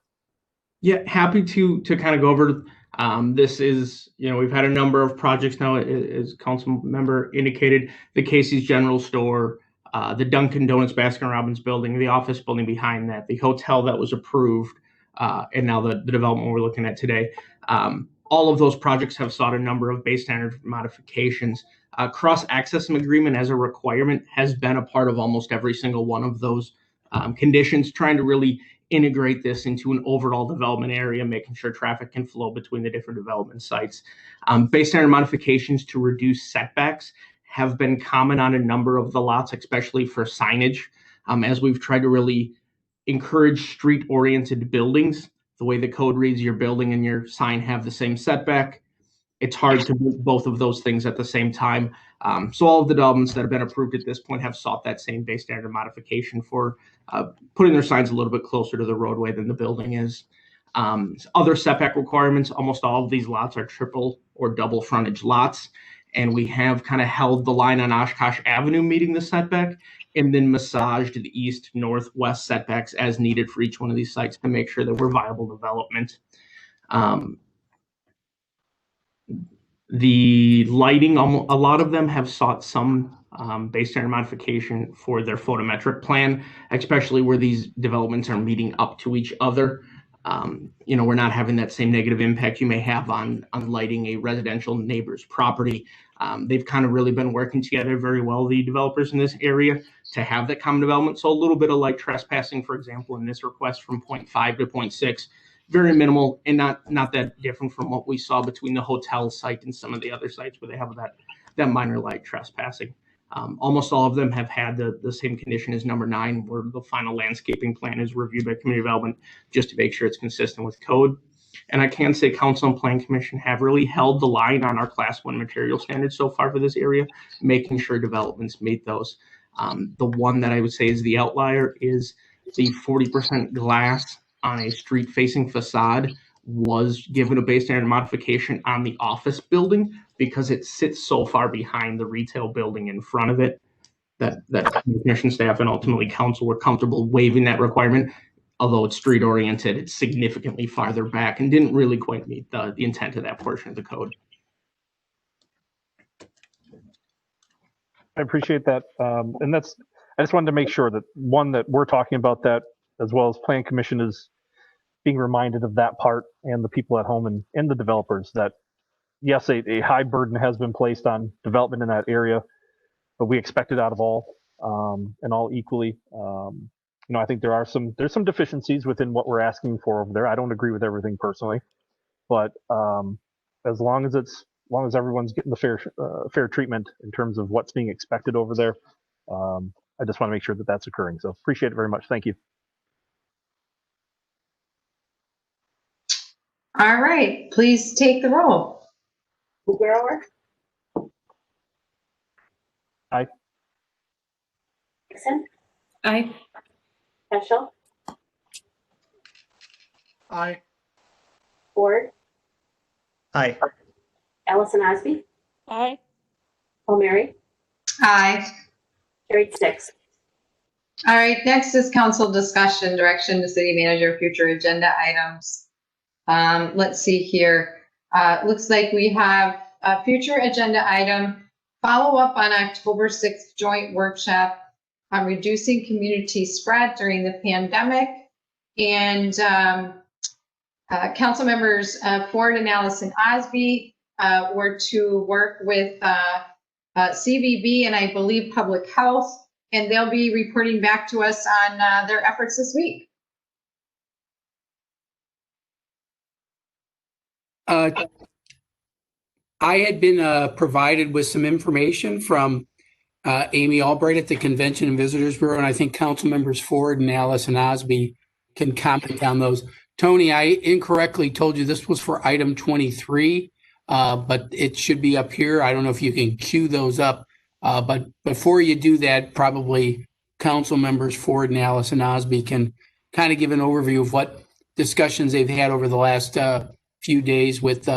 Yeah, happy to kind of go over. This is, we've had a number of projects now, as council member indicated, the Casey's General Store, the Dunkin' Donuts Baskin Robbins building, the office building behind that, the hotel that was approved, and now the development we're looking at today. All of those projects have sought a number of base standard modifications. Cross-access agreement as a requirement has been a part of almost every single one of those conditions, trying to really integrate this into an overall development area, making sure traffic can flow between the different development sites. Base standard modifications to reduce setbacks have been common on a number of the lots, especially for signage, as we've tried to really encourage street-oriented buildings. The way the code reads, your building and your sign have the same setback. It's hard to do both of those things at the same time. So all of the developments that have been approved at this point have sought that same base standard modification for putting their signs a little bit closer to the roadway than the building is. Other setback requirements, almost all of these lots are triple or double frontage lots. And we have kind of held the line on Oshkosh Avenue meeting the setback and then massaged the east, north, west setbacks as needed for each one of these sites to make sure that we're viable development. The lighting, a lot of them have sought some base standard modification for their photometric plan, especially where these developments are meeting up to each other. We're not having that same negative impact you may have on lighting a residential neighbor's property. They've kind of really been working together very well, the developers in this area, to have that common development. So a little bit of light trespassing, for example, in this request from 0.5 to 0.6, very minimal and not that different from what we saw between the hotel site and some of the other sites where they have that minor light trespassing. Almost all of them have had the same condition as number 9, where the final landscaping plan is reviewed by community development just to make sure it's consistent with code. And I can say Council and Plan Commission have really held the line on our Class 1 material standards so far for this area, making sure developments meet those. The one that I would say is the outlier is the 40% glass on a street-facing facade was given a base standard modification on the office building because it sits so far behind the retail building in front of it that commission staff and ultimately council were comfortable waiving that requirement. Although it's street oriented, it's significantly farther back and didn't really quite meet the intent of that portion of the code. I appreciate that. And I just wanted to make sure that that we're talking about that, as well as Plan Commission is being reminded of that part, and the people at home and the developers, that yes, a high burden has been placed on development in that area, but we expect it out of all, and all equally. I think there's some deficiencies within what we're asking for over there. I don't agree with everything personally, but as long as everyone's getting the fair treatment in terms of what's being expected over there, I just want to make sure that that's occurring. So appreciate it very much. Thank you. All right, please take the roll. Mugrower, Aye. Dixon, Aye. Peschel, Aye. Ford, Aye. Allison Osby, Aye. O'Meary, Aye. carried 6. All right, next is council discussion, direction to city manager, future agenda items. Let's see here. Looks like we have a future agenda item, follow up on October 6th joint workshop on reducing community spread during the pandemic. And council members Ford and Allison Osby were to work with CVB and I believe Public Health, and they'll be reporting back to us on their efforts this week. I had been provided with some information from Amy Albright at the Convention and Visitors Bureau, and I think council members Ford and Allison Osby can comment on those. Tony, I incorrectly told you this was for item 23, but it should be up here. I don't know if you can queue those up, but before you do that, probably council members Ford and Allison Osby can kind of give an overview of what discussions they've had over the last few days with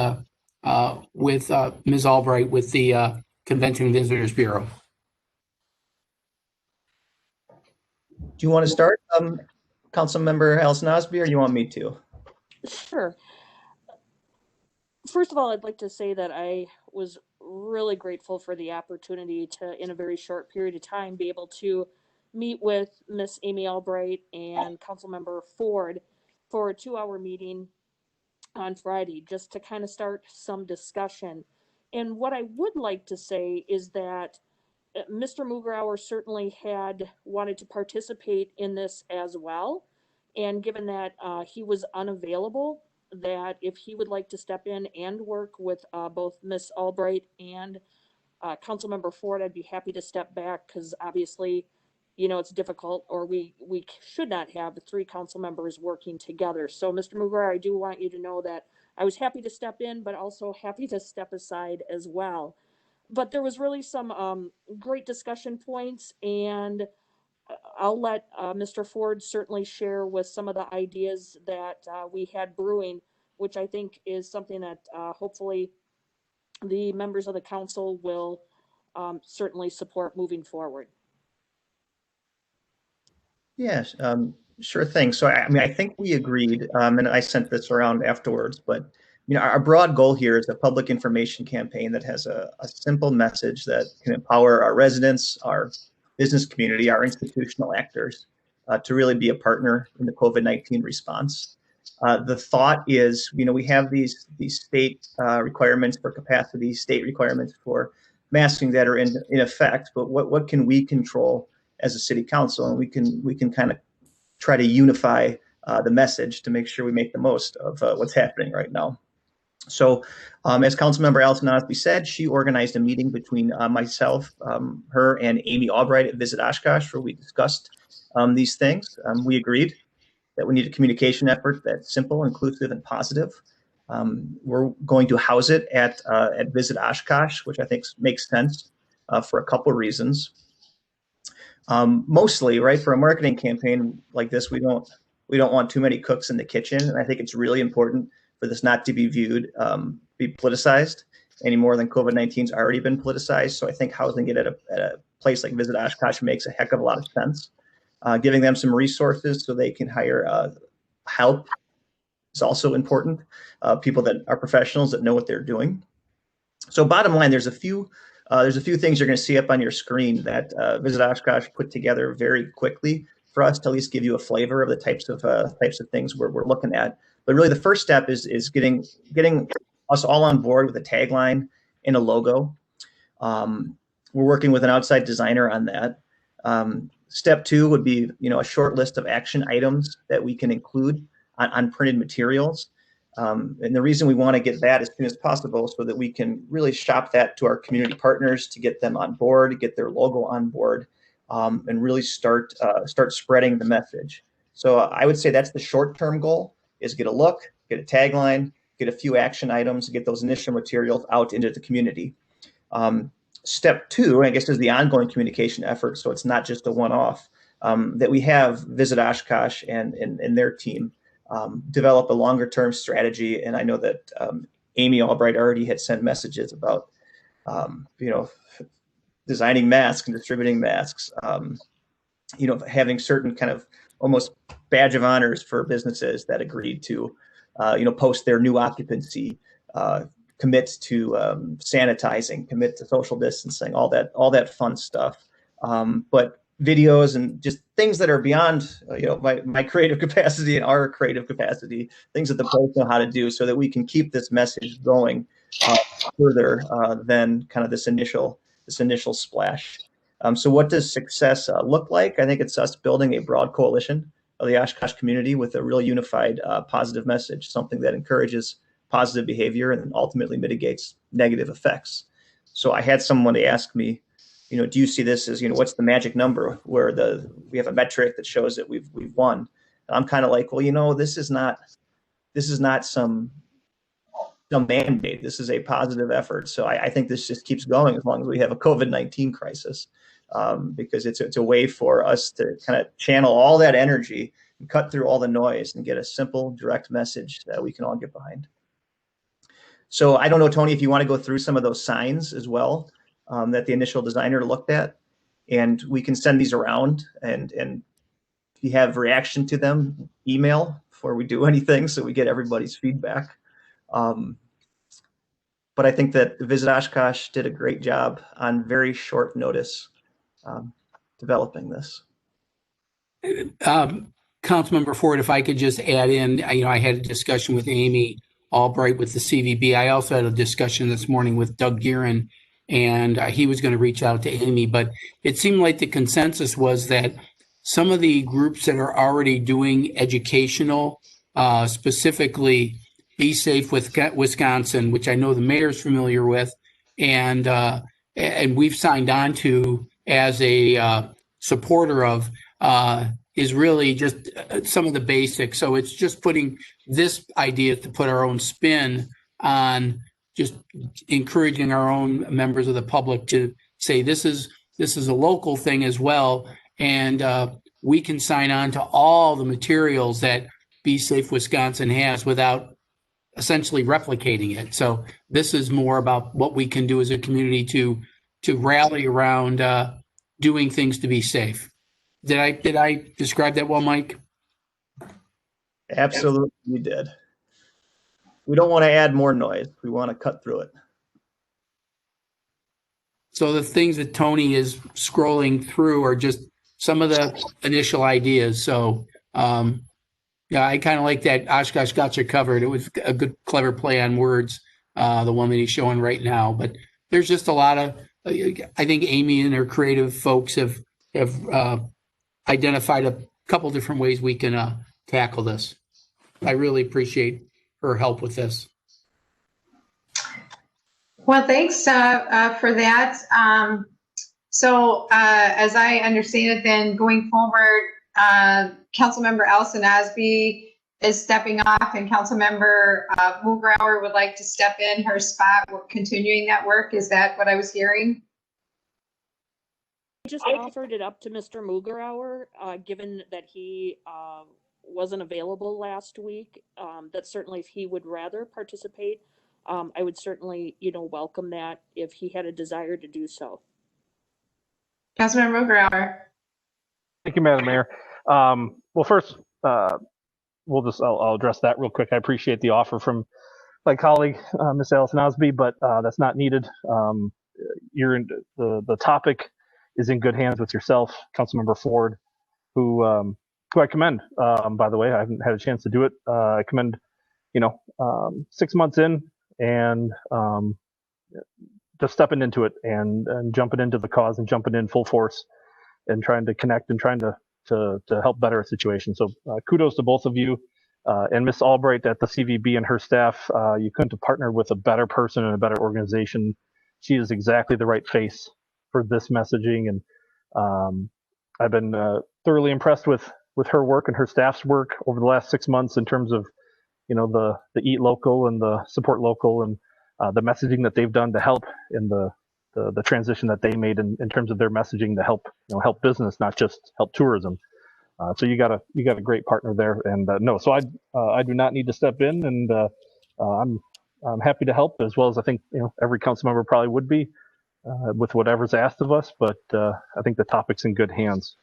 Ms. Albright with the Convention and Visitors Bureau. Do you want to start, Councilmember Allison Osby, or you want me to? Sure. First of all, I'd like to say that I was really grateful for the opportunity to, in a very short period of time, be able to meet with Miss Amy Albright and Councilmember Ford for a 2-hour meeting on Friday, just to kind of start some discussion. And what I would like to say is that Mr. Mugrauer certainly had wanted to participate in this as well. And given that he was unavailable, that if he would like to step in and work with both Miss Albright and Councilmember Ford, I'd be happy to step back, because obviously, it's difficult, or we should not have 3 council members working together. So, Mr. Mugrauer, I do want you to know that I was happy to step in, but also happy to step aside as well. But there was really some great discussion points, and I'll let Mr. Ford certainly share with some of the ideas that we had brewing, which I think is something that hopefully the members of the council will certainly support moving forward. Yes. Sure thing. So, I mean, I think we agreed, and I sent this around afterwards, but our broad goal here is a public information campaign that has a simple message that can empower our residents, our business community, our institutional actors to really be a partner in the COVID-19 response. The thought is, we have these state requirements for capacity, state requirements for masking that are in effect, but what can we control as a city council? And we can kind of try to unify the message to make sure we make the most of what's happening right now. So as Councilmember Allison Osby said, she organized a meeting between myself, her, and Amy Albright at Visit Oshkosh, where we discussed these things. We agreed that we need a communication effort that's simple, inclusive, and positive. We're going to house it at Visit Oshkosh, which I think makes sense for a couple of reasons. Mostly, right, for a marketing campaign like this, we don't want too many cooks in the kitchen, and I think it's really important for this not to be viewed, be politicized any more than COVID-19's already been politicized. So I think housing it at a place like Visit Oshkosh makes a heck of a lot of sense. Giving them some resources so they can hire help is also important. People that are professionals that know what they're doing. So bottom line, there's a few things you're going to see up on your screen that Visit Oshkosh put together very quickly for us to at least give you a flavor of the types of things we're looking at. But really, the first step is getting us all on board with a tagline and a logo. We're working with an outside designer on that. Step two would be, a short list of action items that we can include on printed materials. And the reason we want to get that as soon as possible so that we can really shop that to our community partners to get them on board, get their logo on board, and really start spreading the message. So I would say that's the short-term goal, is get a look, get a tagline, get a few action items, get those initial materials out into the community. Step two, I guess, is the ongoing communication effort. So it's not just a one-off, that we have Visit Oshkosh and their team develop a longer term strategy. And I know that Amy Albright already had sent messages about, designing masks and distributing masks, having certain kind of almost badge of honors for businesses that agreed to, post their new occupancy, commit to sanitizing, commit to social distancing, all that fun stuff. But videos and just things that are beyond my creative capacity and our creative capacity, things that the pros know how to do, so that we can keep this message going further than kind of this initial splash. So what does success look like? I think it's us building a broad coalition of the Oshkosh community with a real unified positive message, something that encourages positive behavior and ultimately mitigates negative effects. So I had someone ask me, do you see this as, what's the magic number where we have a metric that shows that we've won? And I'm kind of like, well, this is not some mandate. This is a positive effort. So I think this just keeps going as long as we have a COVID-19 crisis, because it's a way for us to kind of channel all that energy and cut through all the noise and get a simple, direct message that we can all get behind. So I don't know, Tony, if you want to go through some of those signs as well that the initial designer looked at, and we can send these around, and if you have reaction to them, email before we do anything so we get everybody's feedback. But I think that Visit Oshkosh did a great job on very short notice developing this. Councilmember Ford, if I could just add in, I had a discussion with Amy Albright with the CVB. I also had a discussion this morning with Doug Guerin, and he was going to reach out to Amy, but it seemed like the consensus was that some of the groups that are already doing educational, specifically Be Safe with Wisconsin, which I know the mayor's familiar with, and we've signed on to as a supporter of, is really just some of the basics. So it's just putting this idea to put our own spin on, just encouraging our own members of the public to say this is a local thing as well, and we can sign on to all the materials that Be Safe Wisconsin has without essentially replicating it. So this is more about what we can do as a community to rally around doing things to be safe. Did I describe that well, Mike? Absolutely, you did. We don't want to add more noise. We want to cut through it. So the things that Tony is scrolling through are just some of the initial ideas. So, yeah, I kind of like that. Oshkosh got you covered. It was a good, clever play on words, the one that he's showing right now. But there's just a lot of, I think Amy and her creative folks have identified a couple different ways we can tackle this. I really appreciate her help with this. Well, thanks for that. So as I understand it, then going forward, Councilmember Allison Osby is stepping off, and Councilmember Mugrauer would like to step in her spot. We're continuing that work. Is that what I was hearing? I just offered it up to Mr. Mugerauer, given that he wasn't available last week. That certainly, if he would rather participate, I would certainly, welcome that if he had a desire to do so. Councilmember Mugrauer. Thank you, Madam Mayor. Well, first, I'll address that real quick. I appreciate the offer from my colleague, Ms. Allison Osby, but that's not needed. You're in the topic is in good hands with yourself, Councilmember Ford, who I commend. By the way, I haven't had a chance to do it. I commend, 6 months in and just stepping into it and jumping into the cause and jumping in full force and trying to connect and trying to help better a situation. So kudos to both of you. And Ms. Albright at the CVB and her staff, you couldn't have partnered with a better person and a better organization. She is exactly the right face for this messaging. And I've been thoroughly impressed with her work and her staff's work over the last 6 months in terms of, the Eat Local and the Support Local and the messaging that they've done to help in the transition that they made in terms of their messaging to help, help business, not just help tourism. So you got a great partner there, and so I do not need to step in, and I'm happy to help, as well as I think every council member probably would be with whatever's asked of us. But I think the topic's in good hands.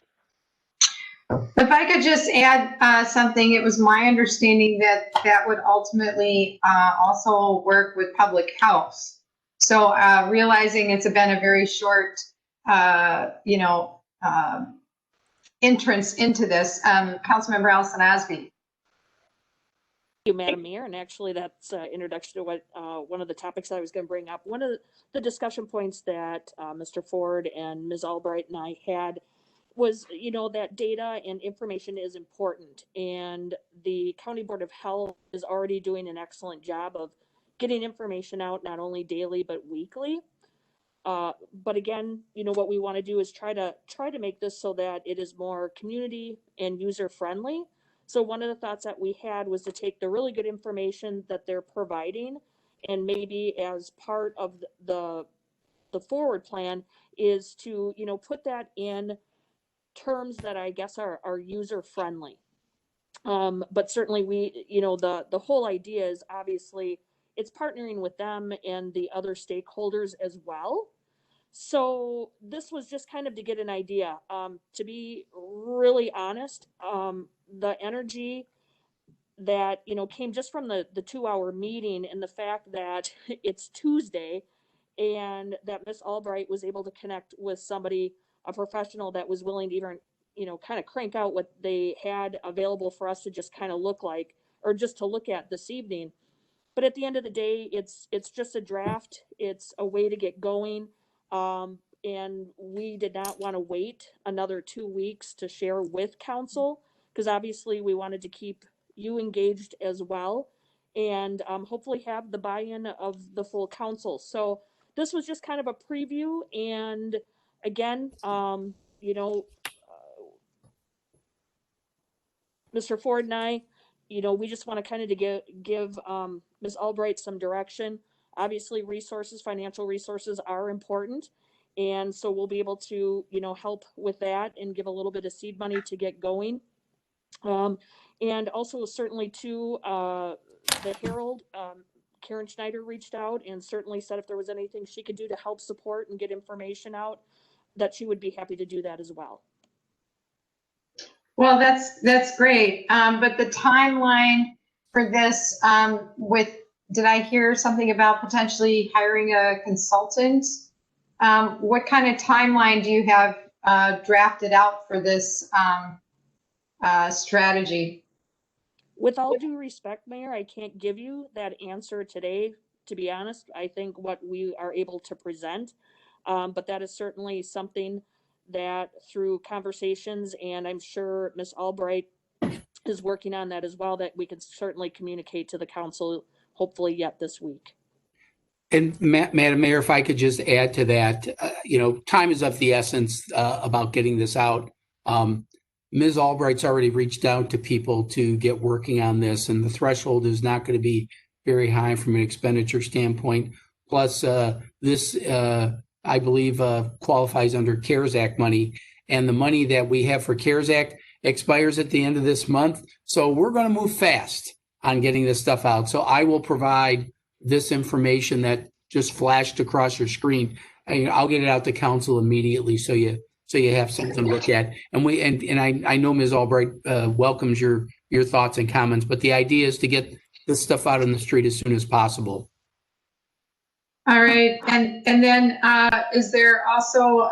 If I could just add something, it was my understanding that that would ultimately also work with public health. So realizing it's been a very short, entrance into this, Councilmember Allison Osby. Thank you, Madam Mayor, and actually that's introduction to what one of the topics I was going to bring up. One of the discussion points that Mr. Ford and Ms. Albright and I had was, that data and information is important, and the County Board of Health is already doing an excellent job of getting information out, not only daily but weekly. But again, what we want to do is try to make this so that it is more community and user friendly. So one of the thoughts that we had was to take the really good information that they're providing, and maybe as part of the forward plan is to, put that in terms that I guess are user friendly. But certainly we, the whole idea is obviously it's partnering with them and the other stakeholders as well. So this was just kind of to get an idea. To be really honest, the energy that came just from the 2-hour meeting, and the fact that it's Tuesday and that Miss Albright was able to connect with somebody, a professional that was willing to even kind of crank out what they had available for us to just kind of look at this evening. But at the end of the day, it's just a draft. It's a way to get going. And we did not want to wait another 2 weeks to share with council, because obviously we wanted to keep you engaged as well, and hopefully have the buy-in of the full council. So this was just kind of a preview. And again, Mr. Ford and I, we just want to kind of to give Ms. Albright some direction. Obviously, financial resources are important. And so we'll be able to, help with that and give a little bit of seed money to get going. And also certainly to the Herald, Karen Schneider reached out and certainly said if there was anything she could do to help support and get information out, that she would be happy to do that as well. Well, that's great. But the timeline for this, did I hear something about potentially hiring a consultant? What kind of timeline do you have drafted out for this strategy? With all due respect, Mayor, I can't give you that answer today, to be honest. I think what we are able to present, but that is certainly something that through conversations, and I'm sure Ms. Albright is working on that as well, that we can certainly communicate to the council, hopefully yet this week. And Madam Mayor, if I could just add to that, time is of the essence about getting this out. Ms. Albright's already reached out to people to get working on this, and the threshold is not going to be very high from an expenditure standpoint. Plus, this, I believe, qualifies under CARES Act money, and the money that we have for CARES Act expires at the end of this month. So we're going to move fast on getting this stuff out. So I will provide this information that just flashed across your screen. I'll get it out to council immediately so you have something to look at. And I know Ms. Albright welcomes your thoughts and comments, but the idea is to get this stuff out on the street as soon as possible. All right, and then is there also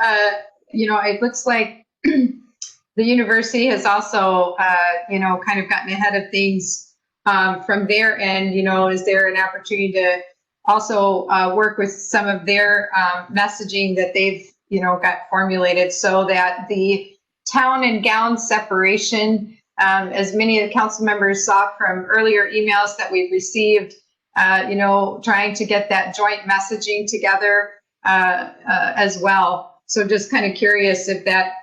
it looks like the university has also kind of gotten ahead of things from their end. Is there an opportunity to also work with some of their messaging that they've got formulated so that the town and gown separation, as many of the council members saw from earlier emails that we've received, trying to get that joint messaging together as well. So just kind of curious if that,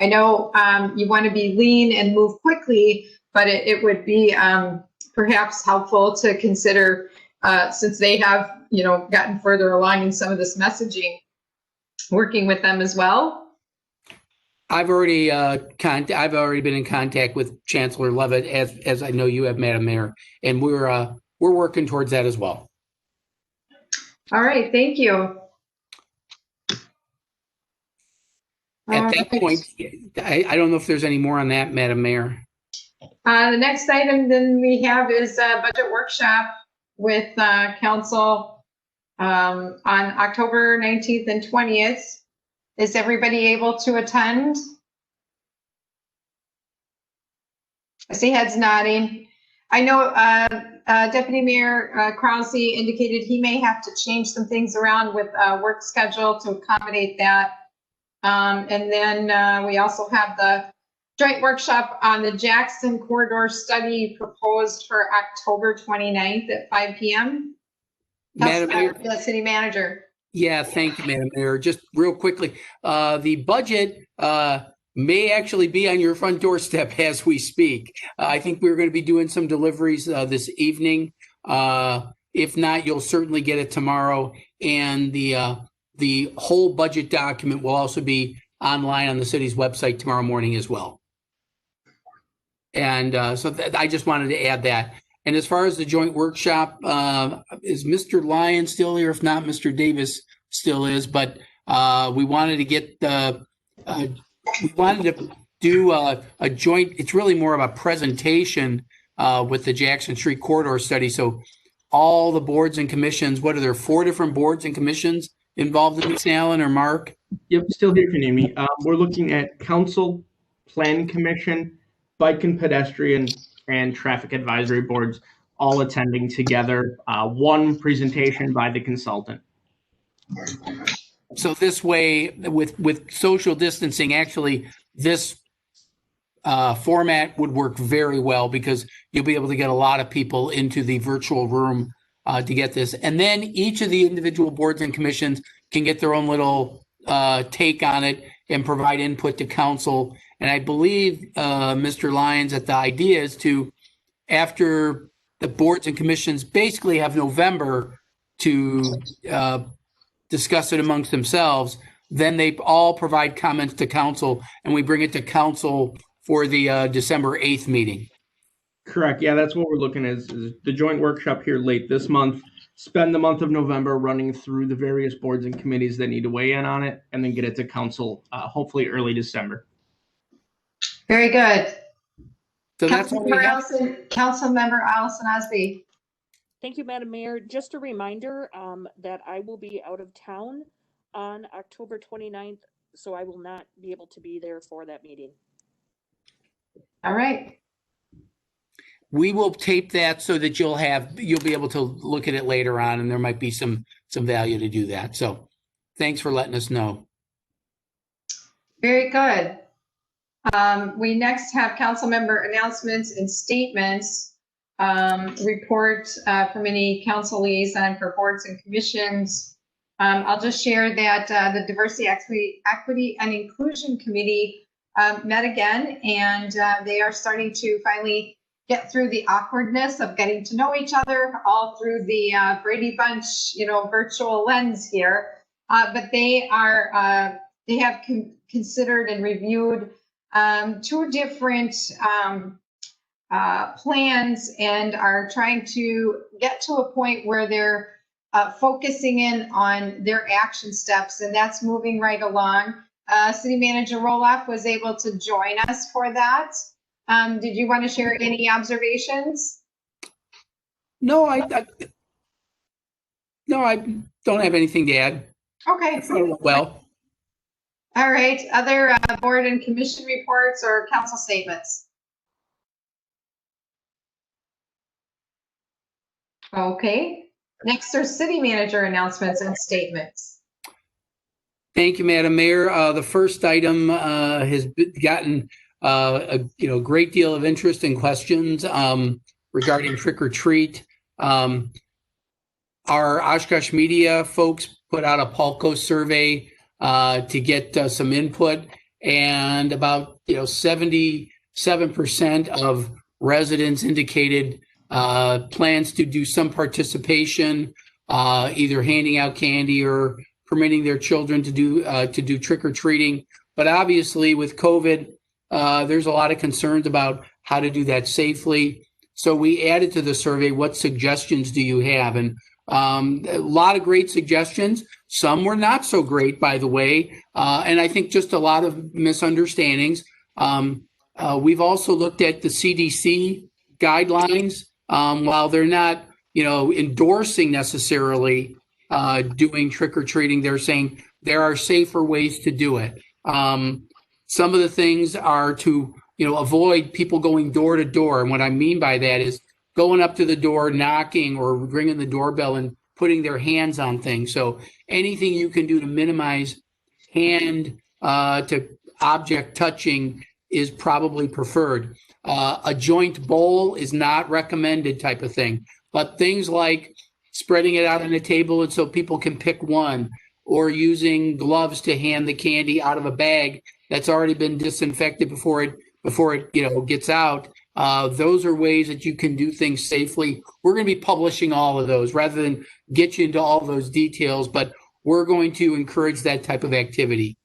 I know you want to be lean and move quickly, but it would be perhaps helpful to consider since they have, gotten further along in some of this messaging, working with them as well. I've already been in contact with Chancellor Levitt, as I know you have, Madam Mayor, and we're working towards that as well. All right, thank you. At that point, I don't know if there's any more on that, Madam Mayor. The next item then we have is a budget workshop with council on October 19th and 20th. Is everybody able to attend? I see heads nodding. I know Deputy Mayor Krause indicated he may have to change some things around with work schedule to accommodate that. And then we also have the joint workshop on the Jackson corridor study proposed for October 29th at 5 p.m. Madam Mayor, the city manager. Yeah, thank you, Madam Mayor. Just real quickly, the budget may actually be on your front doorstep as we speak. I think we're going to be doing some deliveries this evening. If not, you'll certainly get it tomorrow. And the whole budget document will also be online on the city's website tomorrow morning as well. And I just wanted to add that. And as far as the joint workshop, is Mr. Lyon still here? If not, Mr. Davis still is. But we wanted to get we wanted to do a joint. It's really more of a presentation with the Jackson Street corridor study. So all the boards and commissions. What are there? 4 different boards and commissions involved in this, Alan or Mark? Yep, still here, can you hear me? We're looking at council, planning commission, bike and pedestrian, and traffic advisory boards all attending together. One presentation by the consultant. So this way, with social distancing, actually, this format would work very well because you'll be able to get a lot of people into the virtual room to get this. And then each of the individual boards and commissions can get their own little take on it and provide input to council. And I believe, Mr. Lyons, that the idea is to, after the boards and commissions basically have November to discuss it amongst themselves, then they all provide comments to council and we bring it to council for the December 8th meeting. Correct. Yeah, that's what we're looking at is the joint workshop here late this month. Spend the month of November running through the various boards and committees that need to weigh in on it and then get it to council hopefully early December. Very good. So that's all we have. Councilmember Allison Osby. Thank you, Madam Mayor. Just a reminder that I will be out of town on October 29th, so I will not be able to be there for that meeting. All right. We will tape that so that you'll be able to look at it later on, and there might be some value to do that. So thanks for letting us know. Very good. We next have council member announcements and statements. Report from any council liaison for boards and commissions. I'll just share that the Diversity, Equity, and Inclusion Committee met again, and they are starting to finally get through the awkwardness of getting to know each other all through the Brady Bunch, virtual lens here. But they have considered and reviewed two different plans and are trying to get to a point where they're focusing in on their action steps, and that's moving right along. City Manager Roloff was able to join us for that. Did you want to share any observations? No, I don't have anything to add. Okay. Well. All right. Other board and commission reports or council statements? Okay. Next are city manager announcements and statements. Thank you, Madam Mayor. The first item has gotten a great deal of interest and questions regarding trick or treat. Our Oshkosh media folks put out a Palco survey to get some input, and about 77% of residents indicated plans to do some participation, either handing out candy or permitting their children to do trick or treating. But obviously, with COVID, there's a lot of concerns about how to do that safely. So we added to the survey, what suggestions do you have? And a lot of great suggestions. Some were not so great, by the way, and I think just a lot of misunderstandings. We've also looked at the CDC guidelines. While they're not, endorsing necessarily doing trick or treating, they're saying there are safer ways to do it. Some of the things are to, avoid people going door to door. And what I mean by that is going up to the door, knocking, or ringing the doorbell and putting their hands on things. So anything you can do to minimize hand to object touching is probably preferred. A joint bowl is not recommended, type of thing. But things like spreading it out on a table and so people can pick one, or using gloves to hand the candy out of a bag that's already been disinfected before it gets out. Those are ways that you can do things safely. We're going to be publishing all of those rather than get you into all those details, but we're going to encourage that type of activity.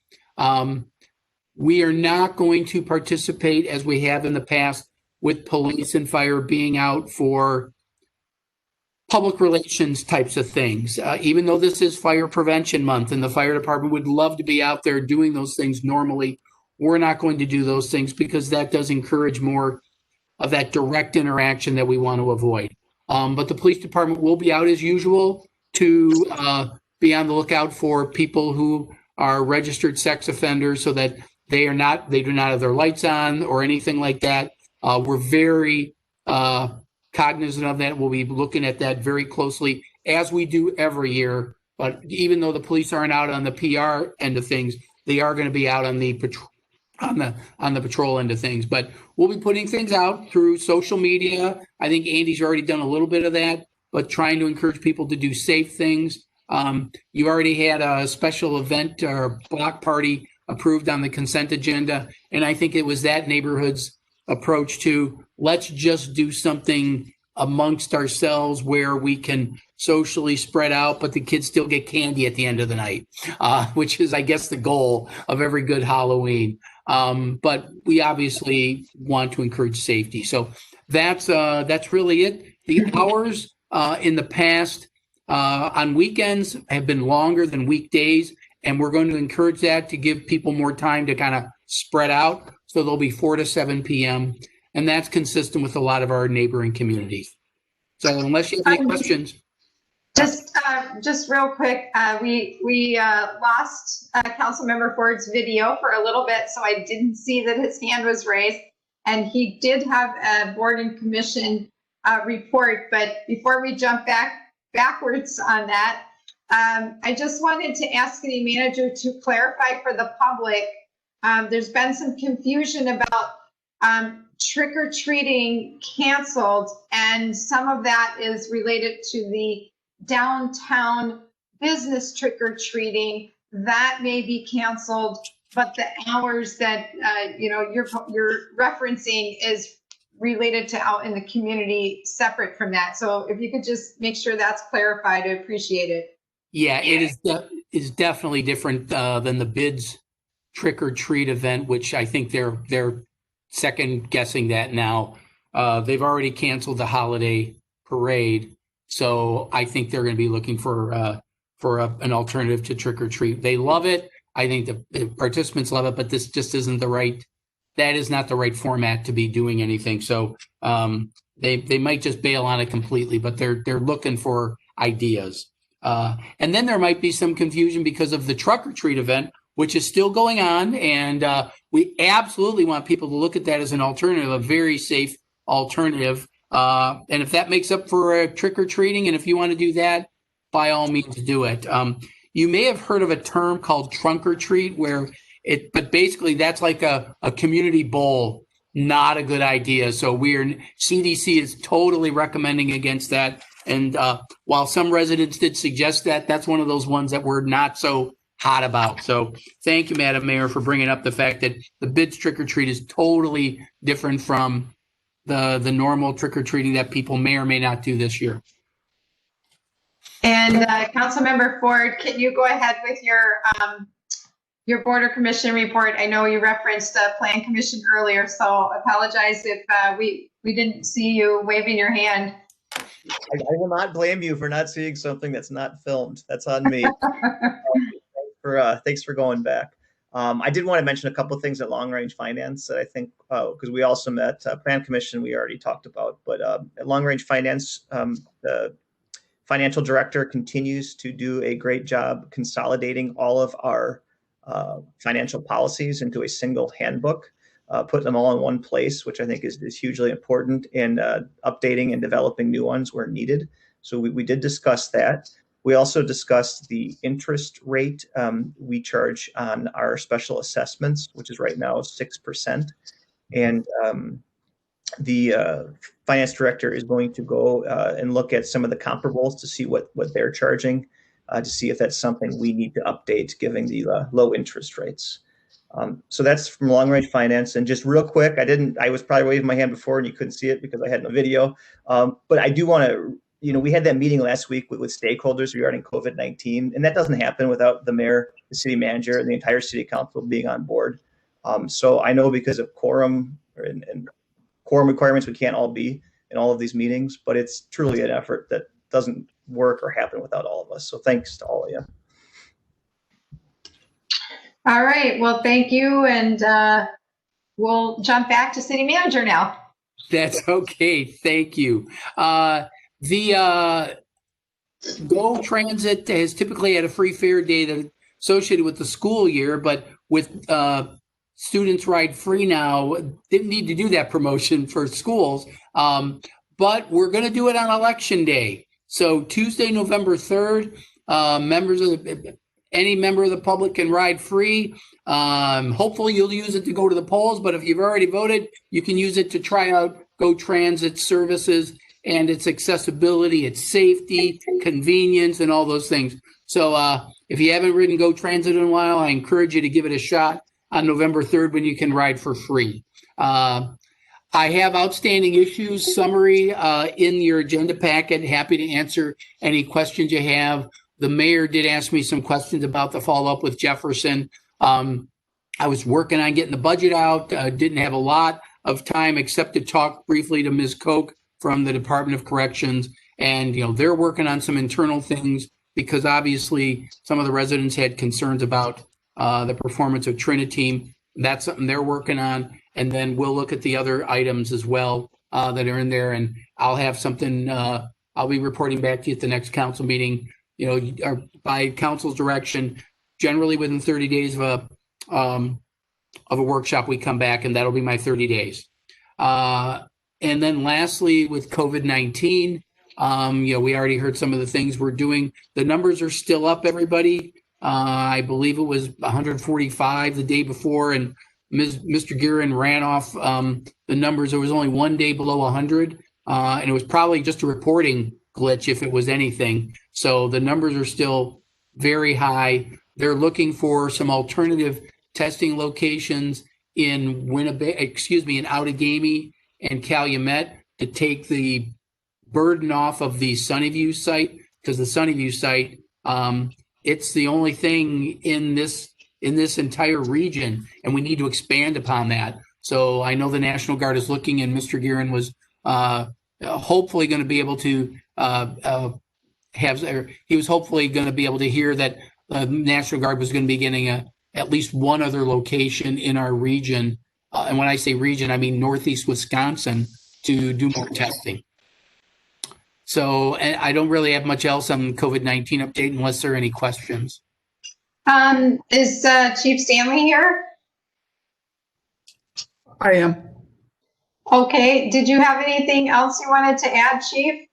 We are not going to participate, as we have in the past, with police and fire being out for public relations types of things. Even though this is Fire Prevention Month and the fire department would love to be out there doing those things normally, we're not going to do those things because that does encourage more of that direct interaction that we want to avoid. But the police department will be out as usual to be on the lookout for people who are registered sex offenders, so that they do not have their lights on or anything like that. We're very cognizant of that. We'll be looking at that very closely, as we do every year. But even though the police aren't out on the PR end of things, they are going to be out on the patrol end of things. But we'll be putting things out through social media. I think Andy's already done a little bit of that, but trying to encourage people to do safe things. You already had a special event or block party approved on the consent agenda, and I think it was that neighborhood's approach to, let's just do something amongst ourselves where we can socially spread out, but the kids still get candy at the end of the night, which is, I guess, the goal of every good Halloween. But we obviously want to encourage safety. So that's really it. The hours in the past on weekends have been longer than weekdays, and we're going to encourage that to give people more time to kind of spread out. So they'll be 4 to 7 p.m. and that's consistent with a lot of our neighboring communities. So unless you have any questions. Just real quick, we lost Councilmember Ford's video for a little bit, so I didn't see that his hand was raised. And he did have a board and commission report, but before we jump backwards on that, I just wanted to ask the manager to clarify for the public. There's been some confusion about trick-or-treating canceled, and some of that is related to the downtown business trick-or-treating that may be canceled, but the hours that you're referencing is related to out in the community separate from that. So if you could just make sure that's clarified, I'd appreciate it. Yeah, it is definitely different than the bids trick or treat event, which I think they're second guessing that now. They've already canceled the holiday parade, so I think they're going to be looking for an alternative to trick or treat. They love it. I think the participants love it, but this just isn't that is not the right format to be doing anything. So they might just bail on it completely, but they're looking for ideas. And then there might be some confusion because of the truck or treat event, which is still going on. And we absolutely want people to look at that as an alternative, a very safe alternative. And if that makes up for a trick or treating, and if you want to do that, by all means do it. You may have heard of a term called trunk or treat, but basically that's like a community bowl. Not a good idea. So CDC is totally recommending against that. And while some residents did suggest that, that's one of those ones that we're not so hot about. So thank you, Madam Mayor, for bringing up the fact that the bids trick or treat is totally different from the normal trick or treating that people may or may not do this year. And Councilmember Ford, can you go ahead with your Board or Commission report? I know you referenced the Plan Commission earlier, so apologize if we didn't see you waving your hand. I will not blame you for not seeing something that's not filmed. That's on me. Thanks for going back. I did want to mention a couple of things at Long Range Finance that I think, because we also met Plan Commission, we already talked about, but at Long Range Finance, the financial director continues to do a great job consolidating all of our financial policies into a single handbook, put them all in one place, which I think is hugely important, and updating and developing new ones where needed. So we did discuss that. We also discussed the interest rate we charge on our special assessments, which is right now 6%. And the finance director is going to go and look at some of the comparables to see what they're charging, to see if that's something we need to update given the low interest rates. So that's from Long Range Finance. And just real quick, I was probably waving my hand before and you couldn't see it because I had no video. But I do want to, we had that meeting last week with stakeholders regarding COVID-19, and that doesn't happen without the mayor, the city manager, and the entire city council being on board. So I know because of quorum and quorum requirements, we can't all be in all of these meetings, but it's truly an effort that doesn't work or happen without all of us. So thanks to all of you. All right, well, thank you. And we'll jump back to city manager now. That's okay. Thank you. The Go Transit has typically had a free fare day that associated with the school year, but with Students Ride Free now, didn't need to do that promotion for schools. But we're going to do it on Election Day. So Tuesday, November 3rd, any member of the public can ride free. Hopefully you'll use it to go to the polls, but if you've already voted, you can use it to try out Go Transit services and its accessibility, its safety, convenience, and all those things. So if you haven't ridden Go Transit in a while, I encourage you to give it a shot on November 3rd when you can ride for free. I have outstanding issues summary in your agenda packet. Happy to answer any questions you have. The mayor did ask me some questions about the follow-up with Jefferson. I was working on getting the budget out. Didn't have a lot of time except to talk briefly to Ms. Koch from the Department of Corrections. And, they're working on some internal things because obviously some of the residents had concerns about the performance of Trinity. That's something they're working on. and then we'll look at the other items as well that are in there, and I'll have something. I'll be reporting back to you at the next council meeting. By council's direction, generally within 30 days of a workshop, we come back, and that'll be my 30 days. And then lastly, with COVID-19, we already heard some of the things we're doing. The numbers are still up, everybody. I believe it was 145 the day before, and Mr. Guerin ran off the numbers. It was only one day below 100, and it was probably just a reporting glitch if it was anything. So the numbers are still very high. They're looking for some alternative testing locations in in Outagamie and Calumet to take the burden off of the Sunnyview site, because the Sunnyview site, it's the only thing in this entire region, and we need to expand upon that. So I know the National Guard is looking, and Mr. Guerin was hopefully going to be able to he was hopefully going to be able to hear that the National Guard was going to be getting at least one other location in our region. And when I say region, I mean Northeast Wisconsin, to do more testing. So I don't really have much else on COVID-19 update unless there are any questions. Is Chief Stanley here? I am. Okay. Did you have anything else you wanted to add, Chief?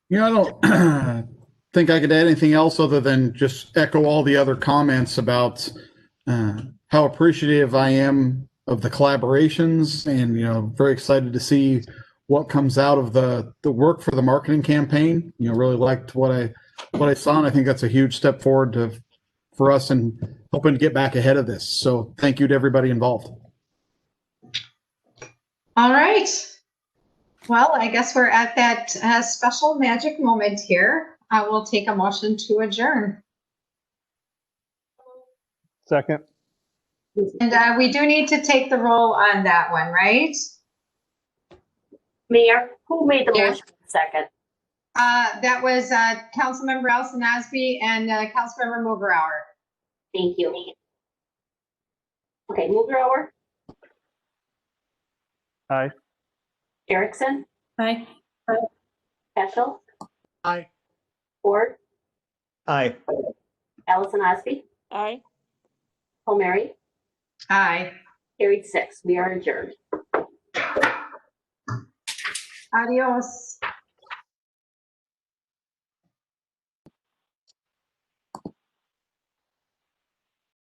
I don't think I could add anything else other than just echo all the other comments about how appreciative I am of the collaborations, and very excited to see what comes out of the work for the marketing campaign. Really liked what I saw, and I think that's a huge step forward for us, and hoping to get back ahead of this. So thank you to everybody involved. All right. Well, I guess we're at that special magic moment here. I will take a motion to adjourn. Second. And we do need to take the roll on that one, right? Mayor, who made the Yeah. motion second? That was Councilmember Allison Osby and Councilmember Mugrauer. Thank you. Okay, Mugrower, Aye. Erickson, Hi. Peschel, Aye. Ford, Aye. Allison Osby, Aye. Palmieri, Aye. carried 6. We are adjourned. Adios.